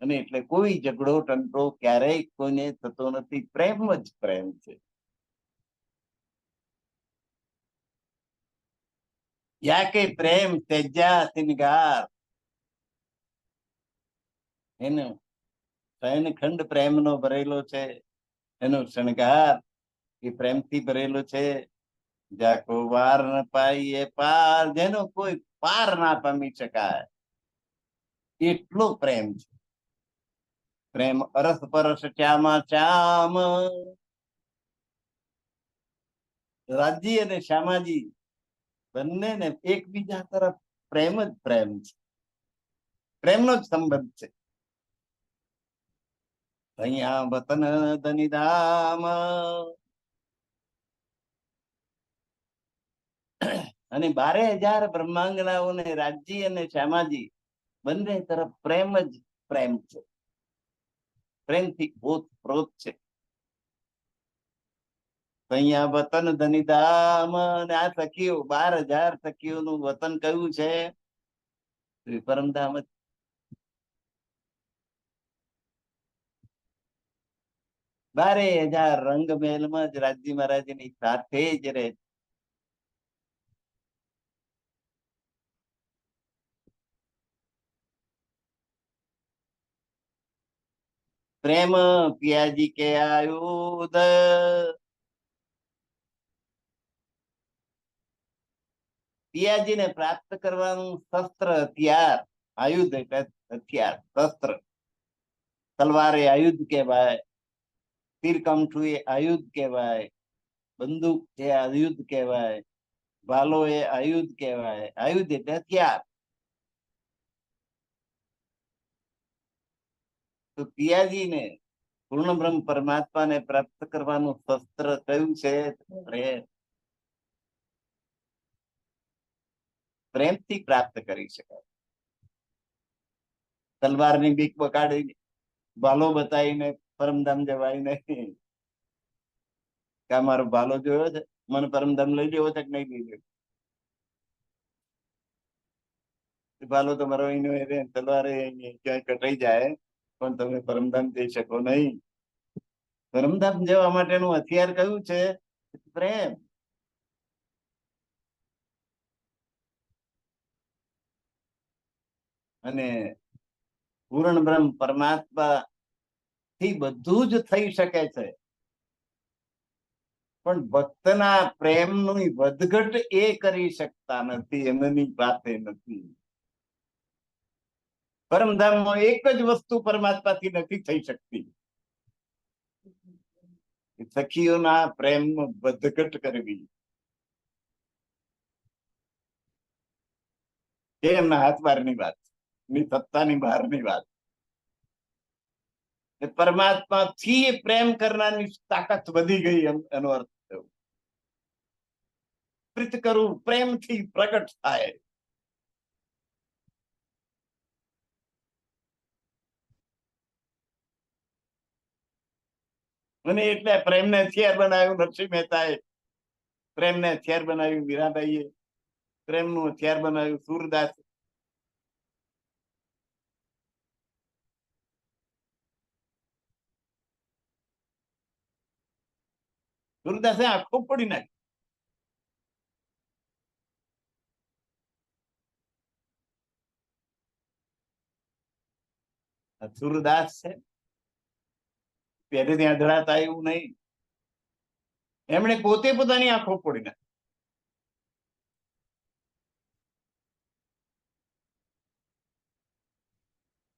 અને એટલે કોઈ ઝઘડો ટંટો ક્યારેય કોઈને થતો નથી. પ્રેમ જ પ્રેમ છે. યા કે પ્રેમ તેજા સિનગાર, એનો શયનખંડ પ્રેમનો ભરેલો છે. એનો શણગાર એ પ્રેમથી ભરેલો છે. જાકો વાર ન પાઈએ પાર, જેનો કોઈ પાર ના પામી શકાય એટલો પ્રેમ છે. પ્રેમ અરસ પરસ શ્યામા શ્યામ, રાજજી અને શ્યામાજી બંનેને એકબીજા તરફ પ્રેમ જ પ્રેમ છે. પ્રેમનો જ સંબંધ છે. અહીંયા વતન ધનિધામ, અને 12,000 બ્રહ્માંગનાઓને રાજજી અને શ્યામાજી બંને તરફ પ્રેમ જ પ્રેમ છે, પ્રેમથી ઓતપ્રોત છે. અહીંયા વતન ધનિધામ અને આ સખીઓ 12,000 સખીઓનું વતન કયું છે? પરમધામ જ. 12,000 રંગ મહેલમાં જ રાજજી મહારાજની સાથે જ રહે. પ્રેમ પિયાજી કે આયુધ, પિયાજીને પ્રાપ્ત કરવાનું શસ્ત્ર હથિયાર, આયુધ એટલે હથિયાર, શસ્ત્ર. તલવાર એ આયુધ કહેવાય, તીરકમઠું એ આયુધ કહેવાય, બંદૂક એ આયુધ કહેવાય, ભાલો એ આયુધ કહેવાય. આયુધ એટલે હથિયાર. તો પિયાજીને પૂર્ણ બ્રહ્મ પરમાત્માને પ્રાપ્ત કરવાનું શસ્ત્ર કયું છે? પ્રેમ. પ્રેમથી પ્રાપ્ત કરી શકાય. તલવારની બીક બગાડી ભાલો બતાવીને પરમધામ જવાય નહીં. કે મારો ભાલો જોયો છે, મને પરમધામ લઈ લેવો છે કે નહીં લઈ લેવો? ભાલો તમારો તલવાર ક્યાંય કટાઈ જાય, પણ તમે પરમધામ જઈ શકો નહીં. પરમધામ જવા માટેનું હથિયાર કયું છે? પ્રેમ. અને પૂર્ણ બ્રહ્મ પરમાત્મા થી બધું જ થઈ શકે છે, પણ ભક્તના પ્રેમનું વધઘટ એ કરી શકતા નથી, એમની પાસે નથી. પરમધામમાં એક જ વસ્તુ પરમાત્માથી નથી થઈ શકતી, સખીઓના પ્રેમનું વધઘટ કરવી. એ એમના હાથ બહારની વાત, એમની સત્તાની બહારની વાત. પરમાત્માથી પ્રેમ કરનારની તાકાત વધી ગઈ, એનો અર્થ થયો. પ્રીત કરું પ્રેમથી પ્રગટ થાય. અને એટલે પ્રેમને હથિયાર બનાવ્યું નરસિંહ મહેતાએ, પ્રેમને હથિયાર બનાવ્યું મીરાબાઈએ, પ્રેમનું હથિયાર બનાવ્યું સુરદાસ. સુરદાસે આખો પડી નાખી. સુરદાસ છે, પહેલેથી આંધળાતા એવું નહીં, એમણે પોતે પોતાની આંખો ફોડી નાખી.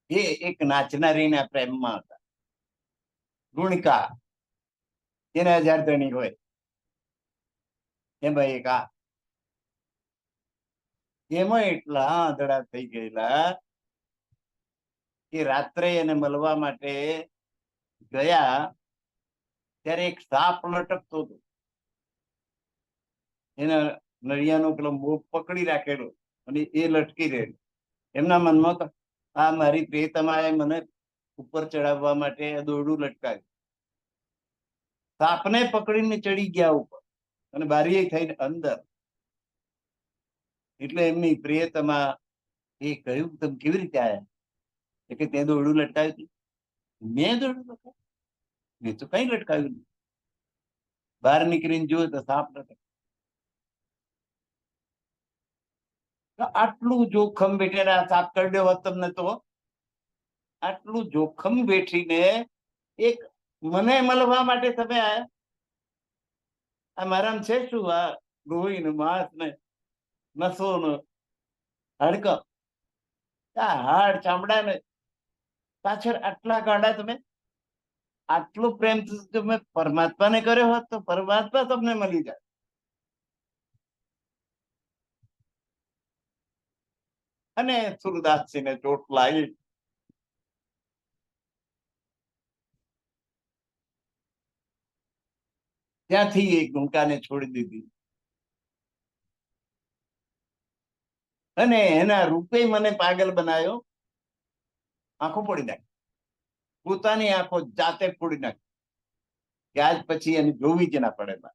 એ એક નાચનારીના પ્રેમમાં હતા. ગુણિકા એને 1000 ધણી હોય, એમાં એક આ, એમાં એટલા આંધળા થઈ ગયેલા કે રાત્રે એને મળવા માટે ગયા ત્યારે એક સાપ લટકતો હતો, એના નળિયાનો પેલો મોપ પકડી રાખેલો અને એ લટકી રહેલો. એમના મનમાં આ મારી પ્રિયતમાએ મને ઉપર ચડાવવા માટે દોરડું લટકાવ્યું. સાપને પકડીને ચડી ગયા ઉપર અને બારીએ થઈને અંદર. એટલે એમની પ્રિયતમા એ કહ્યું, તમે કેવી રીતે આવ્યા? કે તે દોરડું લટકાવ્યું. મેં દોરડું લટકાવ્યું? મેં તો કઈ લટકાવ્યું નહીં. બહાર નીકળીને જોયું તો સાપ લટક. આટલું જોખમ બેઠેલા સાપ કરડ્યો હોત તમને તો? આટલું જોખમ બેઠીને એક મને મળવા માટે તમે આયા? આ મારામ છે શું? આ લોહી ને માંસ ને નસો ને હાડકં, આ હાડ ચામડા ને પાછળ આટલા ગાડા તમે? આટલો પ્રેમ તમે પરમાત્માને કર્યો હોત તો પરમાત્મા તમને મળી જાય. અને સુરદાસજીને ચોટ લાગી. ત્યાંથી એ ગુંકાને છોડી દીધી અને એના રૂપે મને પાગલ બનાવ્યો. આંખો ફોડી નાખી, પોતાની આંખો જાતે ફોડી નાખી, કે આજ પછી એને જોવી જ ના પડે.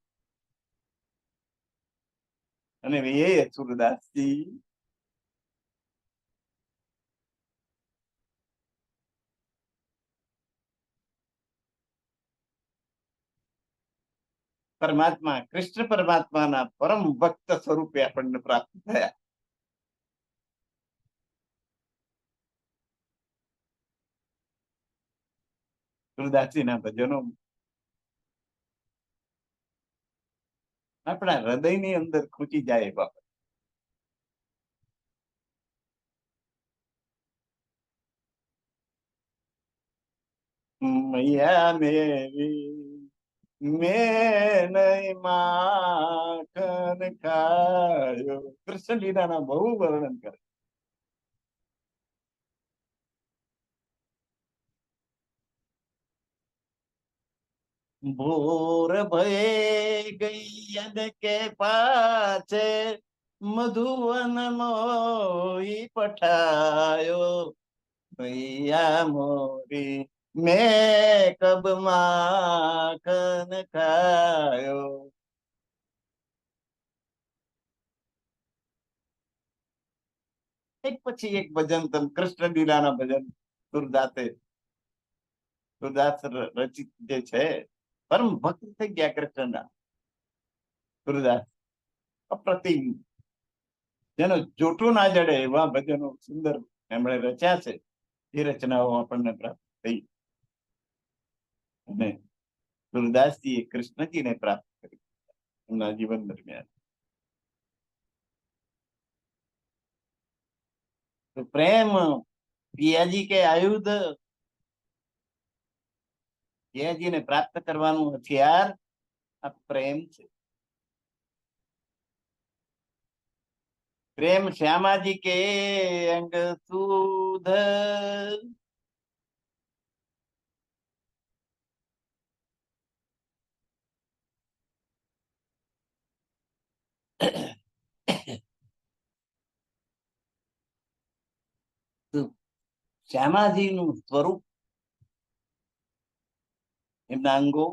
અને એ સુરદાસજી પરમાત્મા કૃષ્ણ પરમાત્માના પરમ ભક્ત સ્વરૂપે આપણને પ્રાપ્ત થયા. સુરદાસજીના ભજનો આપણા હૃદયની અંદર ખૂંચી જાય બાપા. મૈયા મેરી મેં નહીં માખન ખાયો. કૃષ્ણ લીલાના બહુ વર્ણન કરે. ભોર ભયે ગૈયન કે પાછે મધુવન મોઈ પઠાયો. ભૈયા મોરી મેં કબ માખન ખાયો. એક પછી એક ભજન, તમ કૃષ્ણ લીલાના ભજન સુરદાસ રચિત જે છે, પરમ ભક્ત થઈ ગયા કૃષ્ણના. સુરદાસ અપ્રતિમ, જેનો જોટો ના જડે એવા ભજનો સુંદર એમણે રચ્યા છે. એ રચનાઓ આપણને પ્રાપ્ત થઈ. અને સુરદાસજી એ કૃષ્ણજીને પ્રાપ્ત કરી એમના જીવન દરમિયાન. તો પ્રેમ પિયાજી કે આયુધ, પિયાજીને પ્રાપ્ત કરવાનું હથિયાર આ પ્રેમ છે. પ્રેમ શ્યામાજી કે અંગ સુધ, શ્યામાજીનું સ્વરૂપ, એમના અંગો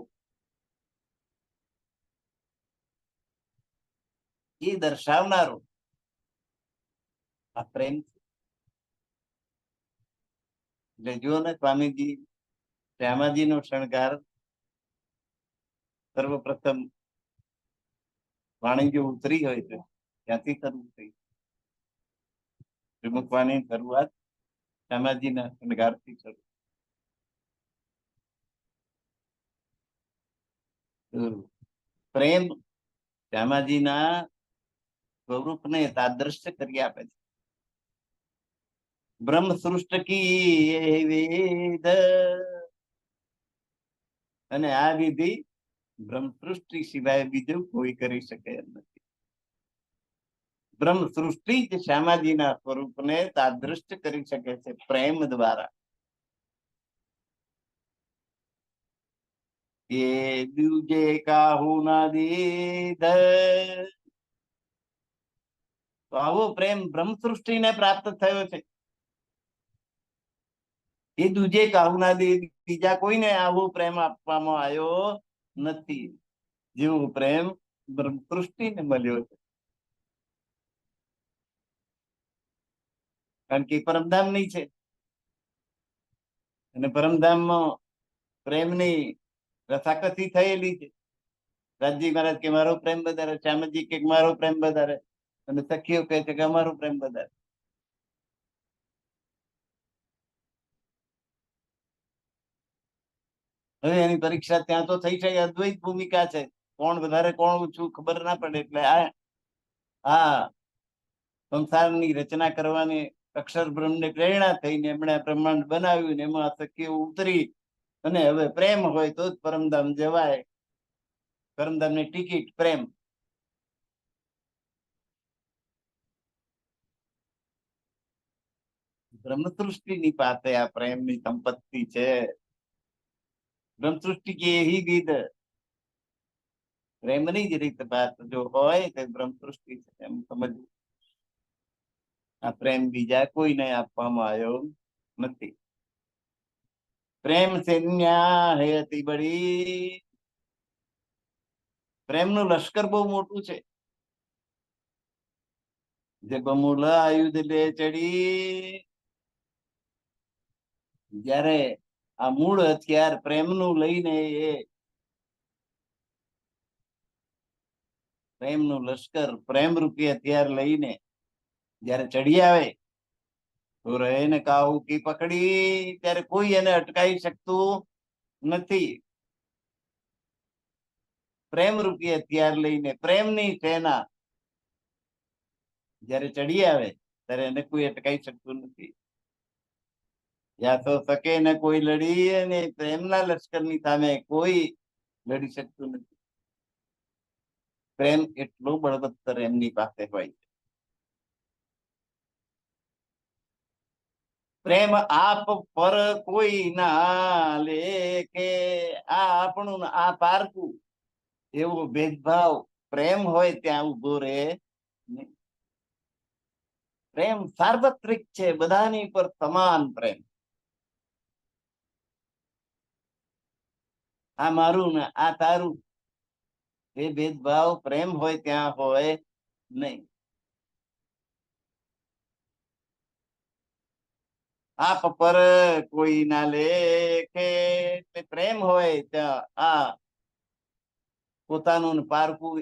એ દર્શાવનારો આ પ્રેમ છે. એટલે જુઓ ને સ્વામીજી, શ્યામાજીનો શણગાર સર્વપ્રથમ વાણી જો ઉતરી હોય છે ત્યાંથી શરૂ થઈ. શ્રીમુખવાની શરૂઆત શ્યામાજીના શણગારથી શરૂ. પ્રેમ શ્યામાજીના સ્વરૂપને તાદ્રશ્ય કરી આપે છે. બ્રહ્મ સૃષ્ટ કી વેદ, અને આ વિધિ બ્રહ્મ સૃષ્ટિ સિવાય બીજું કોઈ કરી શકે એમ નથી. બ્રહ્મ સૃષ્ટિ જ શ્યામાજીના સ્વરૂપને તાદ્રશ્ય કરી શકે છે પ્રેમ દ્વારા. એ દુજે કાહુ ના દીધ, તો આવો પ્રેમ બ્રહ્મ સૃષ્ટિને પ્રાપ્ત થયો છે. એ દુજે કાહુના દીધ, બીજા કોઈને આવો પ્રેમ આપવામાં આવ્યો નથી જેવો પ્રેમ બ્રહ્મ સૃષ્ટિને મળ્યો છે. કારણ કે પરમધામ ની છે, અને પરમધામમાં પ્રેમની રસાકસી થયેલી છે. રાજજી મહારાજ કે મારો પ્રેમ વધારે, શ્યામજી કે મારો પ્રેમ વધારે, અને સખીઓ કહે છે કે અમારો પ્રેમ વધારે. હવે એની પરીક્ષા ત્યાં તો થઈ છે. અદ્વૈત ભૂમિકા છે, કોણ વધારે કોણ ઓછું ખબર ના પડે. એટલે આ સંસારની રચના કરવાની અક્ષર બ્રહ્મને પ્રેરણા થઈને એમણે બ્રહ્માંડ બનાવ્યું ને એમાં સખીઓ ઉતરી, અને હવે પ્રેમ હોય તો જ પરમધામ જવાય. પરમધામની ટિકિટ પ્રેમ. બ્રહ્મસૃષ્ટિની પાસે આ પ્રેમની સંપત્તિ છે. બ્રહ્મસૃષ્ટિ की यही રીત, પ્રેમની જ રીત બાત જો હોય તો બ્રહ્મસૃષ્ટિ છે એમ સમજવું. આ પ્રેમ બીજા કોઈને આપવામાં આવ્યો નથી. પ્રેમ से न्याय है अति बड़ी. પ્રેમનું લશ્કર બહુ મોટું છે. જે બમુલા આયુધ લે ચડી. જયારે આ મૂળ હથિયાર પ્રેમનું લઈને એ પ્રેમનું લશ્કર પ્રેમ રૂપી હથિયાર લઈને જયારે ચડી આવે તો રહે ને કાહુ કી પકડી, ત્યારે કોઈ એને અટકાવી શકતું નથી. પ્રેમ રૂપી હથિયાર લઈને પ્રેમની સેના જયારે ચડી આવે ત્યારે એને કોઈ અટકાવી શકતું નથી. યા તો શકે ને કોઈ લડી, અને પ્રેમના લશ્કરની સામે કોઈ લડી શકતું નથી. પ્રેમ એટલો બળવત્તર એમની પાસે હોય છે. પ્રેમ આપ પર કોઈ ના લેખે, આ આપણું આ પારકું, એવો ભેદભાવ પ્રેમ હોય ત્યાં ઉભો રહે નહીં. પ્રેમ સાર્વત્રિક છે, બધાની પર સમાન પ્રેમ. આ મારું ને આ તારું એ ભેદભાવ પ્રેમ હોય ત્યાં હોય નહીં. આપ પર કોઈ ના લેખે, પ્રેમ હોય ત્યાં આ પોતાનું પારકું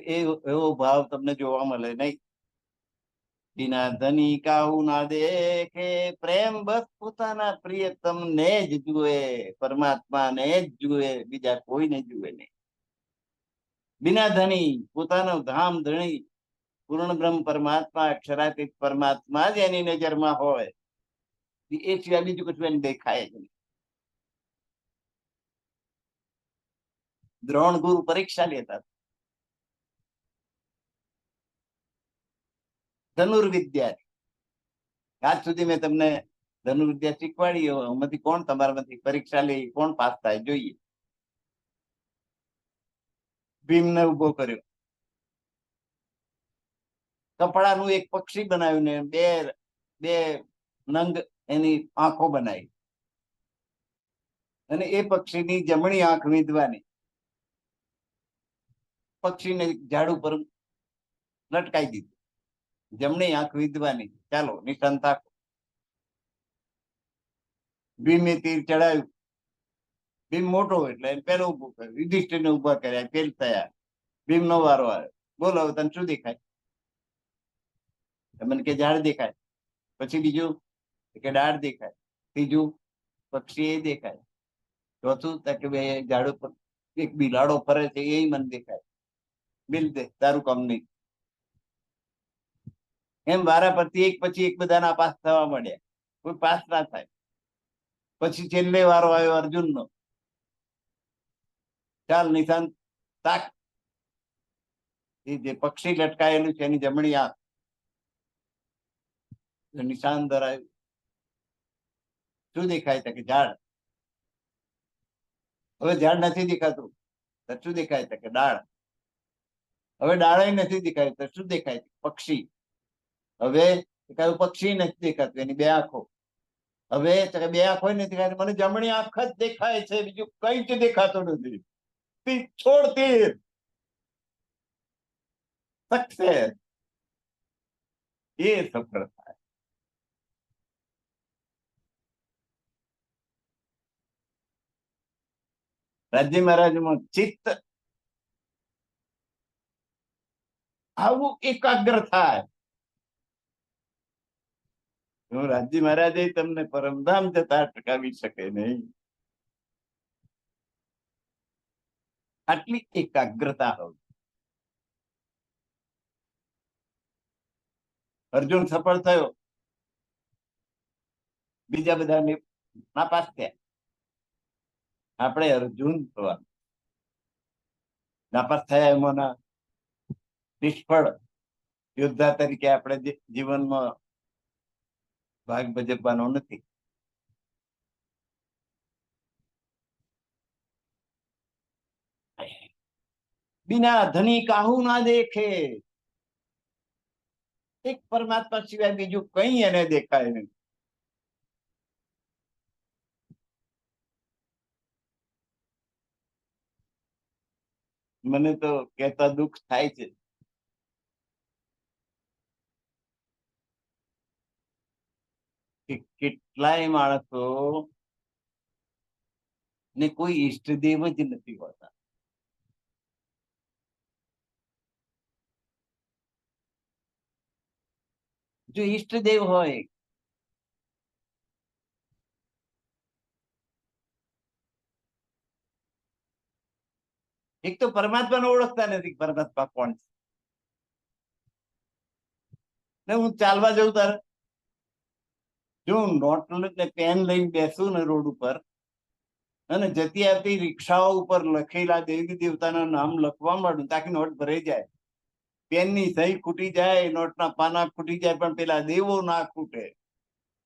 એવો ભાવ તમને જોવા મળે નહીં. બિના ધની કાહુ ના દેખે, પ્રેમ બસ પોતાના પ્રિયતમ ને જ જુએ, પરમાત્મા ને જ જુએ, બીજા કોઈને જુએ નહીં. બિના ધની પોતાનો ધામ ધણી પૂર્ણ બ્રહ્મ પરમાત્મા અક્ષરાતીત પરમાત્મા જ એની નજરમાં હોય, એ સિવાય બીજું કશું એને દેખાય જ નહીં. દ્રોણ ગુરુ પરીક્ષા લેતા, ધનુર્વિદ્યા. આજ સુધી મેં તમને ધનુર્વિદ્યા શીખવાડી, એમાંથી કોણ તમારામાંથી પરીક્ષા લે, કોણ પાસ થાય જોઈએ. ભીમને ઉભો કર્યો, કપડાનું એક પક્ષી બનાવ્યું ને બે બે નંગ એની આંખો બનાવી, અને એ પક્ષીની જમણી આંખ વીંધવાની, પક્ષીને ઝાડ ઉપર લટકાઈ દીધું. જમણી આંખ વીંધવાની, ચાલો નિશાન તાકો. ભીમે તીર ચડાવ્યું, ભીમ મોટો એટલે પેલો ઉભો કર્યો, યુધિષ્ઠિરને ઉભા કર્યા, ફેલ થયા. ભીમ નો વારો આવ્યો, બોલો હવે તને શું દેખાય? મને કે ઝાડ દેખાય. પછી બીજું કે ડાળ દેખાય. ત્રીજું પક્ષી એ દેખાય. ચોથું કે બે ઝાડ ઉપર એક બિલાડો ફરે છે એ મને દેખાય. બિલ દે, તારું કામ નહીં. એમ વારા પરથી એક પછી એક બધાના પાસ થવા માંડ્યા, કોઈ પાસ ના થાય. પછી છેલ્લે વારો આવ્યો અર્જુન નો, ચાલ નિશાન તાક. એ જે પક્ષી લટકાયેલું છે એની જમણી આંખ, નિશાન ધરાયું. શું દેખાય છે? કે ઝાડ. હવે ઝાડ નથી દેખાતું તો શું દેખાય છે? કે ડાળ. હવે ડાળ નથી દેખાય તો શું દેખાય? પક્ષી. હવે કયું પક્ષી નથી દેખાતું, એની બે આંખો. હવે બે આંખો નથી દેખાતી, મને જમણી આંખ જ દેખાય છે, બીજું કઈ જ દેખાતું નથી. છોડ તીર સક્સેસ, એ સફળ થાય. રાજ્ય મહારાજમાં ચિત્ત આવું એકાગ્ર થાય. રાજ્ય મહારાજે તમને પરમધામ જતા અટકાવી શકે નહીં. આટલી એકાગ્રતા હોય. અર્જુન સફળ થયો, બીજા બધા નાપાસ થયા. આપણે અર્જુન થવાનું. નાપાસ થયા એમાંના નિષ્ફળ યોદ્ધા તરીકે આપણે જીવનમાં ભાગ ભજવવાનો નથી. બિના ધની કાહુ ના દેખે, એક પરમાત્મા સિવાય બીજું કઈ એને દેખાય નહીં. મને તો કહેતા દુઃખ થાય છે કે કેટલાય માણસો ને કોઈ ઈષ્ટદેવ જ નથી હોતા. જો ઈષ્ટદેવ હોય, એક તો પરમાત્માને ઓળખતા નથી, પરમાત્મા કોણ છે. ને હું ચાલવા જઉં તારે, જો હું નોટ ને પેન લઈને બેસું ને રોડ ઉપર, અને જતી આવતી રિક્ષાઓ ઉપર લખેલા દેવી દેવતાના નામ લખવા માંડું, તાકી નોટ ભરાઈ જાય. પેનની સહી ખૂટી જાય, નોટના પાના ખૂટી જાય, પણ પેલા દેવો ના ખૂટે.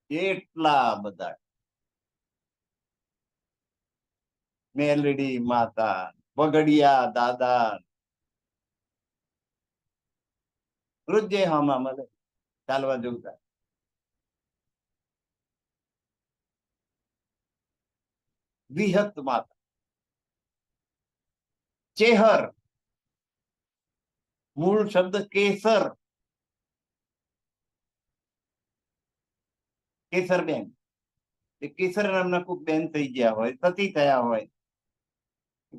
એટલા બધા મેલડી માતા, બગડિયા દાદા, રોજે હામા મળે ચાલવા જવું થાય. વિહત માતા, ચેહર, મૂળ શબ્દ કેસર, કેસરબેન. એ કેસર નામના કોઈક બેન થઈ ગયા હોય, સતી થયા હોય,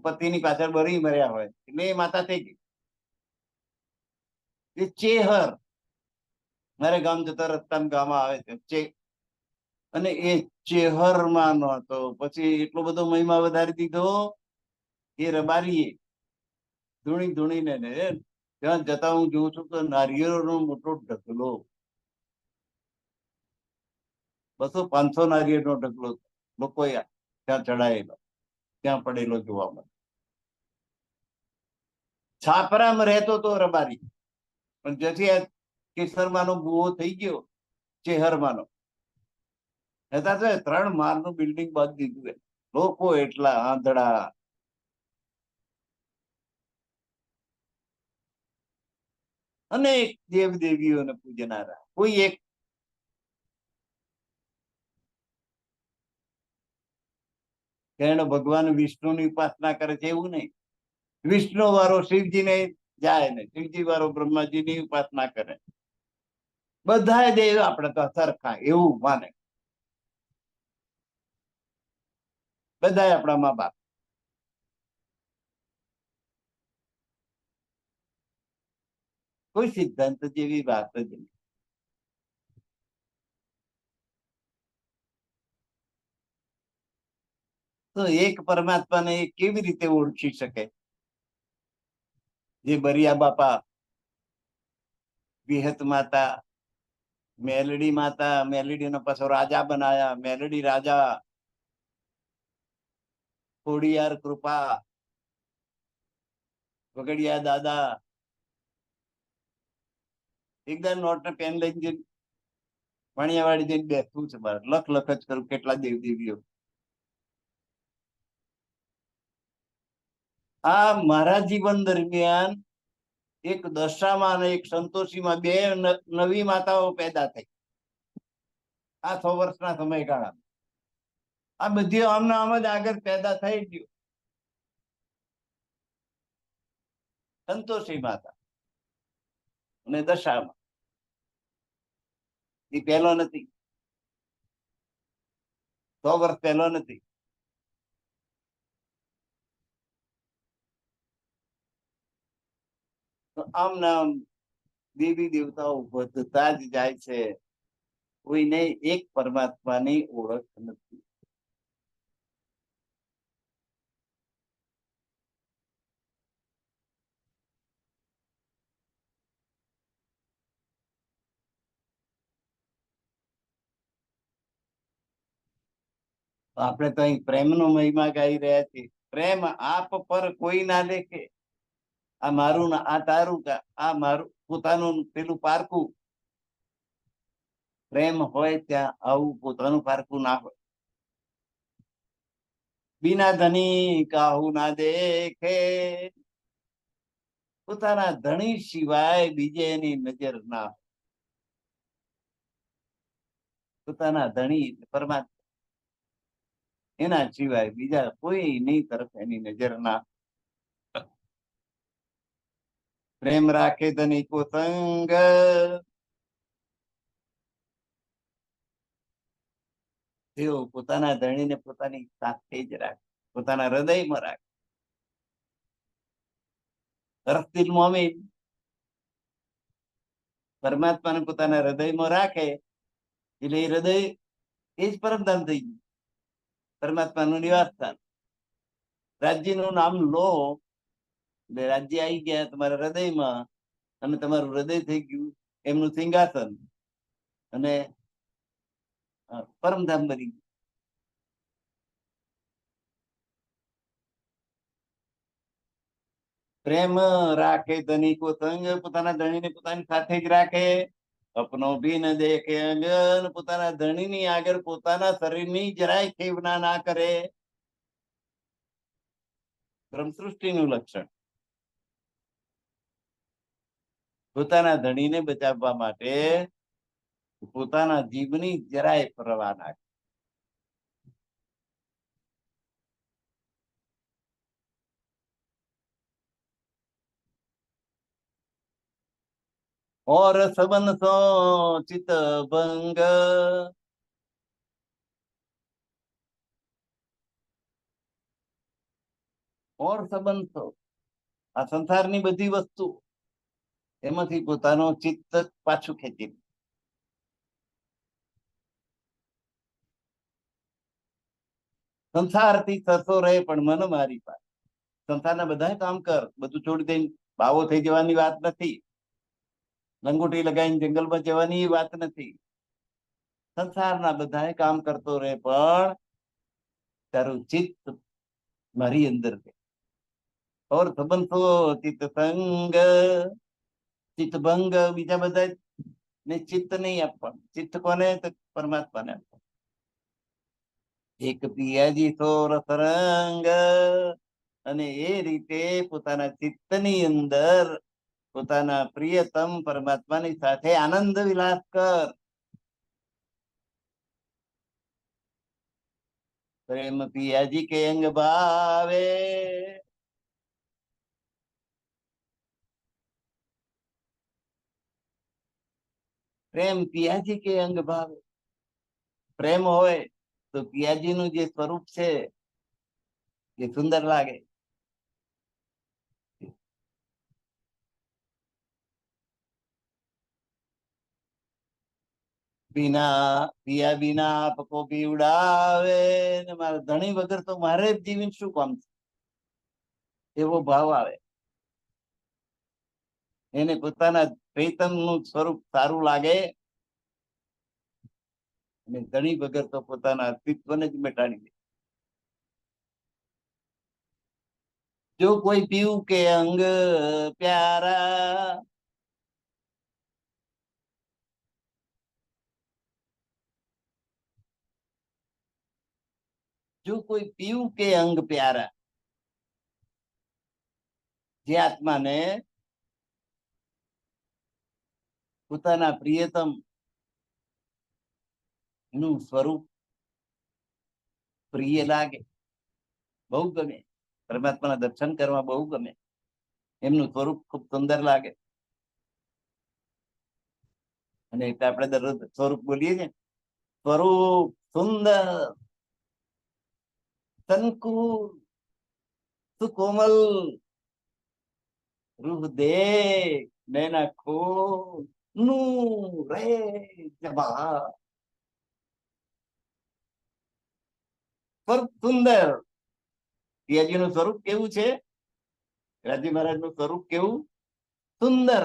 પતિની પાછળ બરી મર્યા હોય, એટલે એ માતા થઈ ગઈ. એ ચેહર, મારે ગામ જતા રસ્તામાં ગામ આવે છે, અને એ ચેહર માં નતો, પછી એટલો બધો મહિમા વધારી દીધો એ રબારીએ ધૂણી ધૂણીને ત્યાં જતા હું જોઉં છું તો નારિયેળનો મોટો ઢગલો, 200-500 નારિયેળનો ઢગલો લોકો ત્યાં ચડાયેલો, ત્યાં પડેલો જોવા મળે. છાપરામાં રહેતો તો રબારી, પણ જેથી આ કેસરમાનો ભૂવો થઈ ગયો, ચેહરમાનો, હતા તો 3 માળનું બિલ્ડિંગ બાંધી દીધું. લોકો એટલા આંધળા, અનેક દેવ દેવીઓને પૂજનારા. કોઈ એક એનો ભગવાન વિષ્ણુની ઉપાસના કરે છે એવું નહીં. વિષ્ણુ વાળો શિવજીને જાય ને શિવજી વાળો બ્રહ્માજીની ઉપાસના કરે. બધા દેવ આપણે તો સરખા એવું માને. બધા આપણા મા બાપ. કોઈ સિદ્ધાંત જેવી વાત જ નહીં. તો એક પરમાત્માને કેવી રીતે ઓળખી શકે? જે બરિયા બાપા, વિહત માતા, મેલડી માતા, મેલડીનો પાછો રાજા બનાયા, મેલડી રાજા, ખોડિયાર કૃપા, વગડિયા દાદા. એકદમ નોટ ને પેન લઈને જઈને વાણિયાવાડી જઈને બેસવું છે મારે, લખ લખ જ કરું કેટલા દેવ દેવીઓ. આ મારા જીવન દરમિયાન એક દશામાં અને એક સંતોષીમાં 2 નવી માતાઓ પેદા થઈ આ 100 વર્ષના સમયગાળામાં. આ બધી આમના આમ જ આગળ પેદા થઈ ગયું. સંતોષી માતા અને દશામાં, એ પહેલો નથી, 100 વર્ષ પહેલો નથી. તો આમ નામ દેવી દેવતાઓ વધતા જ જાય છે. કોઈને એક પરમાત્માની ઓળખ નથી. આપણે તો અહીં પ્રેમનો મહિમા ગાઈ રહ્યા છીએ. પ્રેમ આપ પર કોઈ ના દેખે, આ મારું ના આ તારું, આ મારું પોતાનું પેલું પારકું. પ્રેમ હોય ત્યાં આવું પોતાનું પારકું ના હોય. બિના ધની કાહુ ના દેખે, પોતાના ધણી સિવાય બીજે એની નજર ના હોય. પોતાના ધણી પરમાત્મા, એના સિવાય બીજા કોઈ ની તરફ એની નજર ના. પ્રેમ રાખે ધનિકો સંગ, તેઓ પોતાના ધણીને પોતાની સાથે જ રાખે, પોતાના હૃદયમાં રાખે. તરફદિલ મોમીન પરમાત્માને પોતાના હૃદયમાં રાખે એટલે એ હૃદય એ જ પરમધામ થઈ ગયું, પરમાત્માનું નિવાસ સ્થાન. રાજ્યનું નામ લો એટલે રાજ્ય આવી ગયા તમારા હૃદયમાં, અને તમારું હૃદય થઈ ગયું એમનું સિંહાસન, અને પરમધામ બની ગયું. પ્રેમ રાખે ધનિકો સંગ, પોતાના ધણીને પોતાની સાથે જ રાખે. અપનો ભી ન દેખે અંગન, પોતાના ધણીની આગળ પોતાના શરીરની જરાય ખેવના ના કરે. બ્રહ્મ સૃષ્ટિનું લક્ષણ. પોતાના ધણીને બચાવવા માટે પોતાના જીવની જરાય પરવા ના કરે. और सबन સો ચિત ભંગ, ઓર સંબંધો, આ સંસારની બધી વસ્તુ એમાંથી પોતાનો ચિત્ત પાછું ખેંચી. સંસારથી થતો રહે પણ મન મારી પાસે. સંસારના બધા કામ કર, બધું છોડી દઈને બાવો થઈ જવાની વાત નથી, લંગોટી લગાવીને જંગલમાં જવાની વાત નથી. સંસારના બધા કામ કરતો રહે પણ તારું ચિત્ત મારી અંદર છે. ઓર સંબંધો ચિત્ત સંગ, ચિત્ત ભંગ, બીજા બધા ને ચિત્ત નહીં આપવાનું. ચિત્ત કોને? તો પરમાત્માને આપવાનું. એક પિયાજી સો રસરંગ, અને એ રીતે પોતાના ચિત્તની અંદર પોતાના પ્રિયતમ પરમાત્માની સાથે આનંદ વિલાસ કર. પ્રેમ પિયાજી કે અંગ ભાવે, પ્રેમ પિયાજી કે અંગ ભાવે. પ્રેમ હોય તો પિયાજીનું જે સ્વરૂપ છે એ સુંદર લાગે. बिना पिया बिना आपको પીવડાવે, ને મારા ધણી વગર તો મારે જીવન શું કામ છે, એવો ભાવ આવે. એને પોતાના પ્રીતમ નું સ્વરૂપ સારું લાગે, અને ધણી વગર તો પોતાના અસ્તિત્વને જ મિટાડી દે. જો કોઈ પીવું કે અંગ પ્યારા, જો કોઈ પીવું કે અંગ પ્યારા, જે આત્માને પોતાના પ્રિયતમ નું સ્વરૂપ પ્રિય લાગે, બહુ ગમે, પરમાત્માના દર્શન કરવા બહુ ગમે, એમનું સ્વરૂપ ખૂબ સુંદર લાગે. અને એટલે આપણે દરરોજ સ્વરૂપ બોલીએ છીએ, સ્વરૂપ સુંદર, સંકુલ, સુકોમલ, રૂહ દે નૈના ખોલ, નૂર રે જબા. સ્વરૂપ સુંદર. પિયાજી નું સ્વરૂપ કેવું છે? રાજી મહારાજ નું સ્વરૂપ કેવું? સુંદર.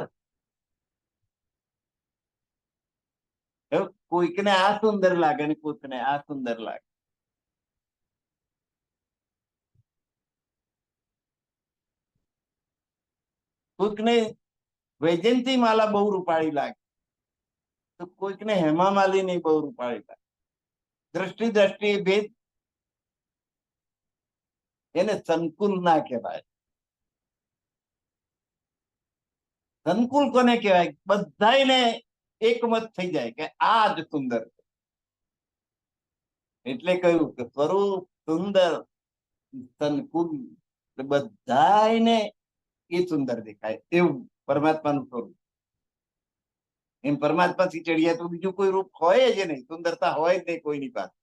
કોઈકને આ સુંદર લાગે ને કોઈકને આ સુંદર લાગે. કોઈકને વૈજયંતી માલા બહુ રૂપાળી લાગે, તો કોઈકને હેમા માલિની બહુ રૂપાળી લાગે. દ્રષ્ટિ દ્રષ્ટિ ભેદ, એને સંકુલ ના કહેવાય. સંકુલ કોને કહેવાય? બધાને એકમત થઈ જાય કે આ જ સુંદર છે. એટલે કહ્યું કે સ્વરૂપ સુંદર સંકુલ, બધાને એ સુંદર દેખાય, એવું પરમાત્માનું સ્વરૂપ. એમ પરમાત્મા થી ચડિયા તો બીજું કોઈ રૂપ હોય જ નહીં, સુંદરતા હોય જ નહીં કોઈની પાસે.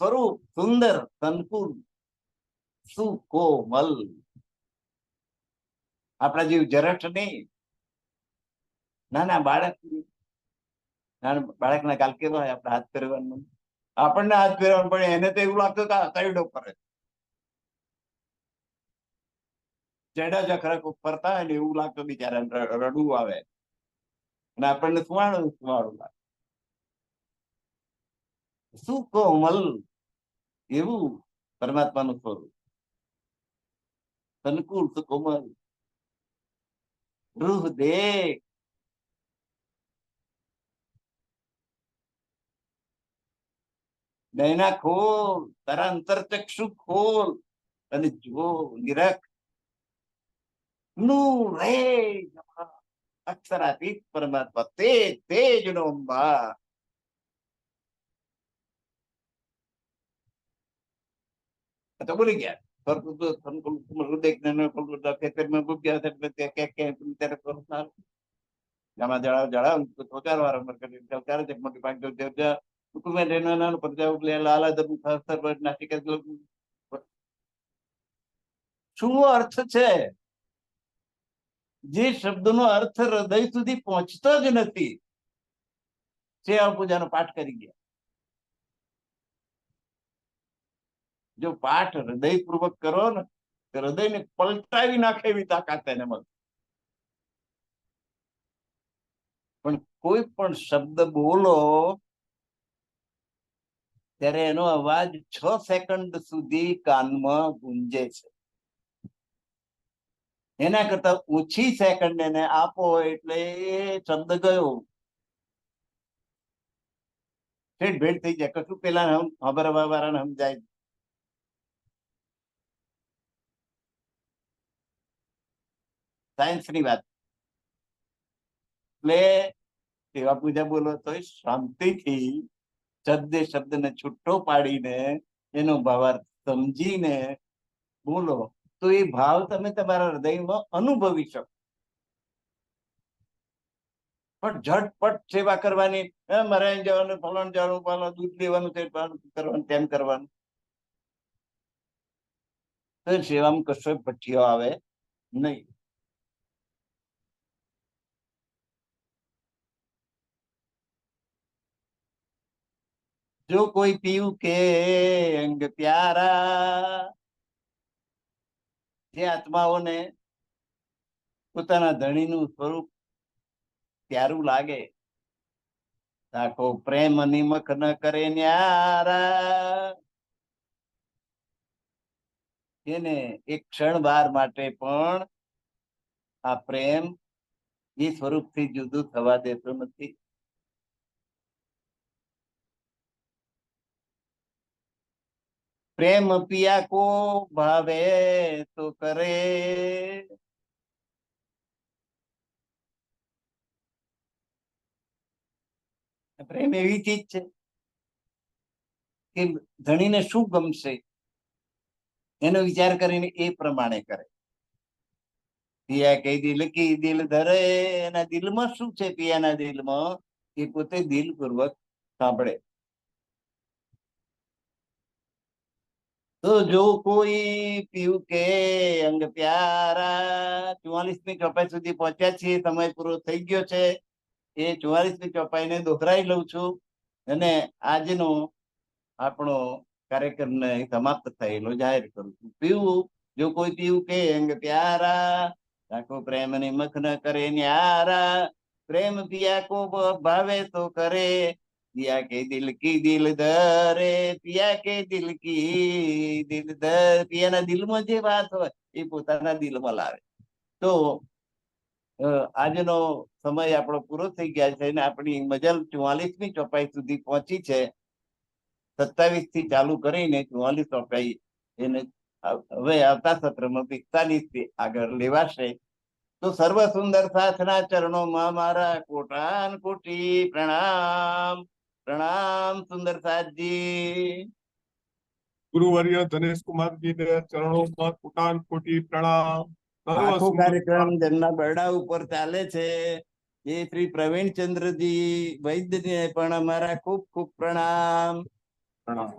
સ્વરૂપ સુંદર, સંકુલ, સુકોમલ. આપણા જેવું જરઠ નહીં. નાના બાળકના ગાલ કેવા હોય, આપણે હાથ ફેરવાનું, આપણને હાથ ફેરવાનું પડે, એને તો એવું લાગતું કે તૈડો કરે, ચેડા જખરા ફરતા હોય ને એવું લાગતું, બિચારા રડવું આવે, અને આપણને સુવાળું સુવાળું લાગે. સુકોમલ એવું પરમાત્માનું સ્વરૂપ. સંકુલ સુકોમલ, રૂહ દેખ, નૈના ખોલ, તારા અંતરચક્ષુ ખોલ અને જો નિરખ. નું રે અક્ષરાતીત પરમાત્મા, તેજ તેજ નો અંબા. તો બોલી ગયા શું અર્થ છે? જે શબ્દનો અર્થ હૃદય સુધી પહોંચતો જ નથી, સેવા પૂજાનો પાઠ કરી ગયા. જો પાઠ હૃદયપૂર્વક કરો ને, હૃદયને પલટાવી નાખે એવી તાકાત એને મળે. પણ કોઈ પણ શબ્દ બોલો ત્યારે એનો અવાજ 6 સેકન્ડ સુધી કાનમાં ગુંજે છે. એના કરતા ઓછી સેકન્ડ એને આપો એટલે એ શબ્દ ગયો, ભેટ થઈ જાય. કશું પેલા ખબર વાળાને સમજાય. સાયન્સ ની વાત. એટલે સેવા પૂજા બોલો તો શાંતિથી શબ્દને છૂટો પાડીને એનો ભાવાર્થ સમજીને બોલો, તો એ ભાવ તમે તમારા હૃદયમાં અનુભવી શકો. પણ ઝટપટ સેવા કરવાની, મરાઈ જવાનું, ફલાણ જવાનું, દૂધ લેવાનું, કરવાનું, તેમ કરવાનું, તો સેવામાં કશો ભઠ્ઠિયો આવે નહીં. જો કોઈ પીયું કે અંગ પ્યારા, જે આત્માઓને પોતાના ધણીનું સ્વરૂપ પ્યારું લાગે, આખો પ્રેમ નિમક ન કરે ન્યારા, એને એક ક્ષણ વાર માટે પણ આ પ્રેમ એ સ્વરૂપથી જુદું થવા દેતો નથી. પ્રેમ પિયા કો ભાવે તો કરે, પ્રેમ એવી ચીજ છે કે ધણીને શું ગમશે એનો વિચાર કરીને એ પ્રમાણે કરે. પિયા કઈ દિલ કી દિલ ધરે, એના દિલમાં શું છે, પિયાના દિલમાં એ પોતે દિલપૂર્વક સાંભળે. તો જો કોઈ પીવું કે અંગ પ્યારા. 44મી ચોપાઈ સુધી પહોંચ્યા છીએ, સમય પૂરો થઈ ગયો છે. એ 44મી ચોપાઈને દોહરાઈ લઉં છું અને આજનો આપણો કાર્યક્રમને સમાપ્ત થયેલો જાહેર કરું છું. પીવું, જો કોઈ પીવું કે અંગ પ્યારા, આખો પ્રેમ નિમક ન કરે ન્યારા, પ્રેમ પિયા કો ભાવે તો કરે, પિયા કે દિલ કી દિલ ધરે, પિયા કે દિલ કી દિલ ધર. પિયાના દિલમાં જે વાત હોય એ પોતાના દિલમાં લાવે. તો આજનો સમય આપણો પૂરો થઈ ગયા છે અને આપણી મજલ 44મી ચોપાઈ સુધી પહોંચી છે. 27 થી ચાલુ કરીને 44 ચોપાઈ એને હવે આવતા સત્રમાં 45 થી આગળ લેવાશે. તો સર્વ સુંદર સાથના ચરણોમાં મારા કોટાન કોટી પ્રણામ. પ્રણામ સુંદર સાથજી. ગુરુવર્ય ધનેશ કુમારજીને ચરણોમાં કોટાન કોટી પ્રણામ. સર્વ આખો સુમંગલ કાર્યક્રમ જેમના બરડા ઉપર ચાલે છે એ શ્રી પ્રવીણચંદ્રજી વૈદ્યને પણ અમારા ખૂબ ખૂબ પ્રણામ. પ્રણામ.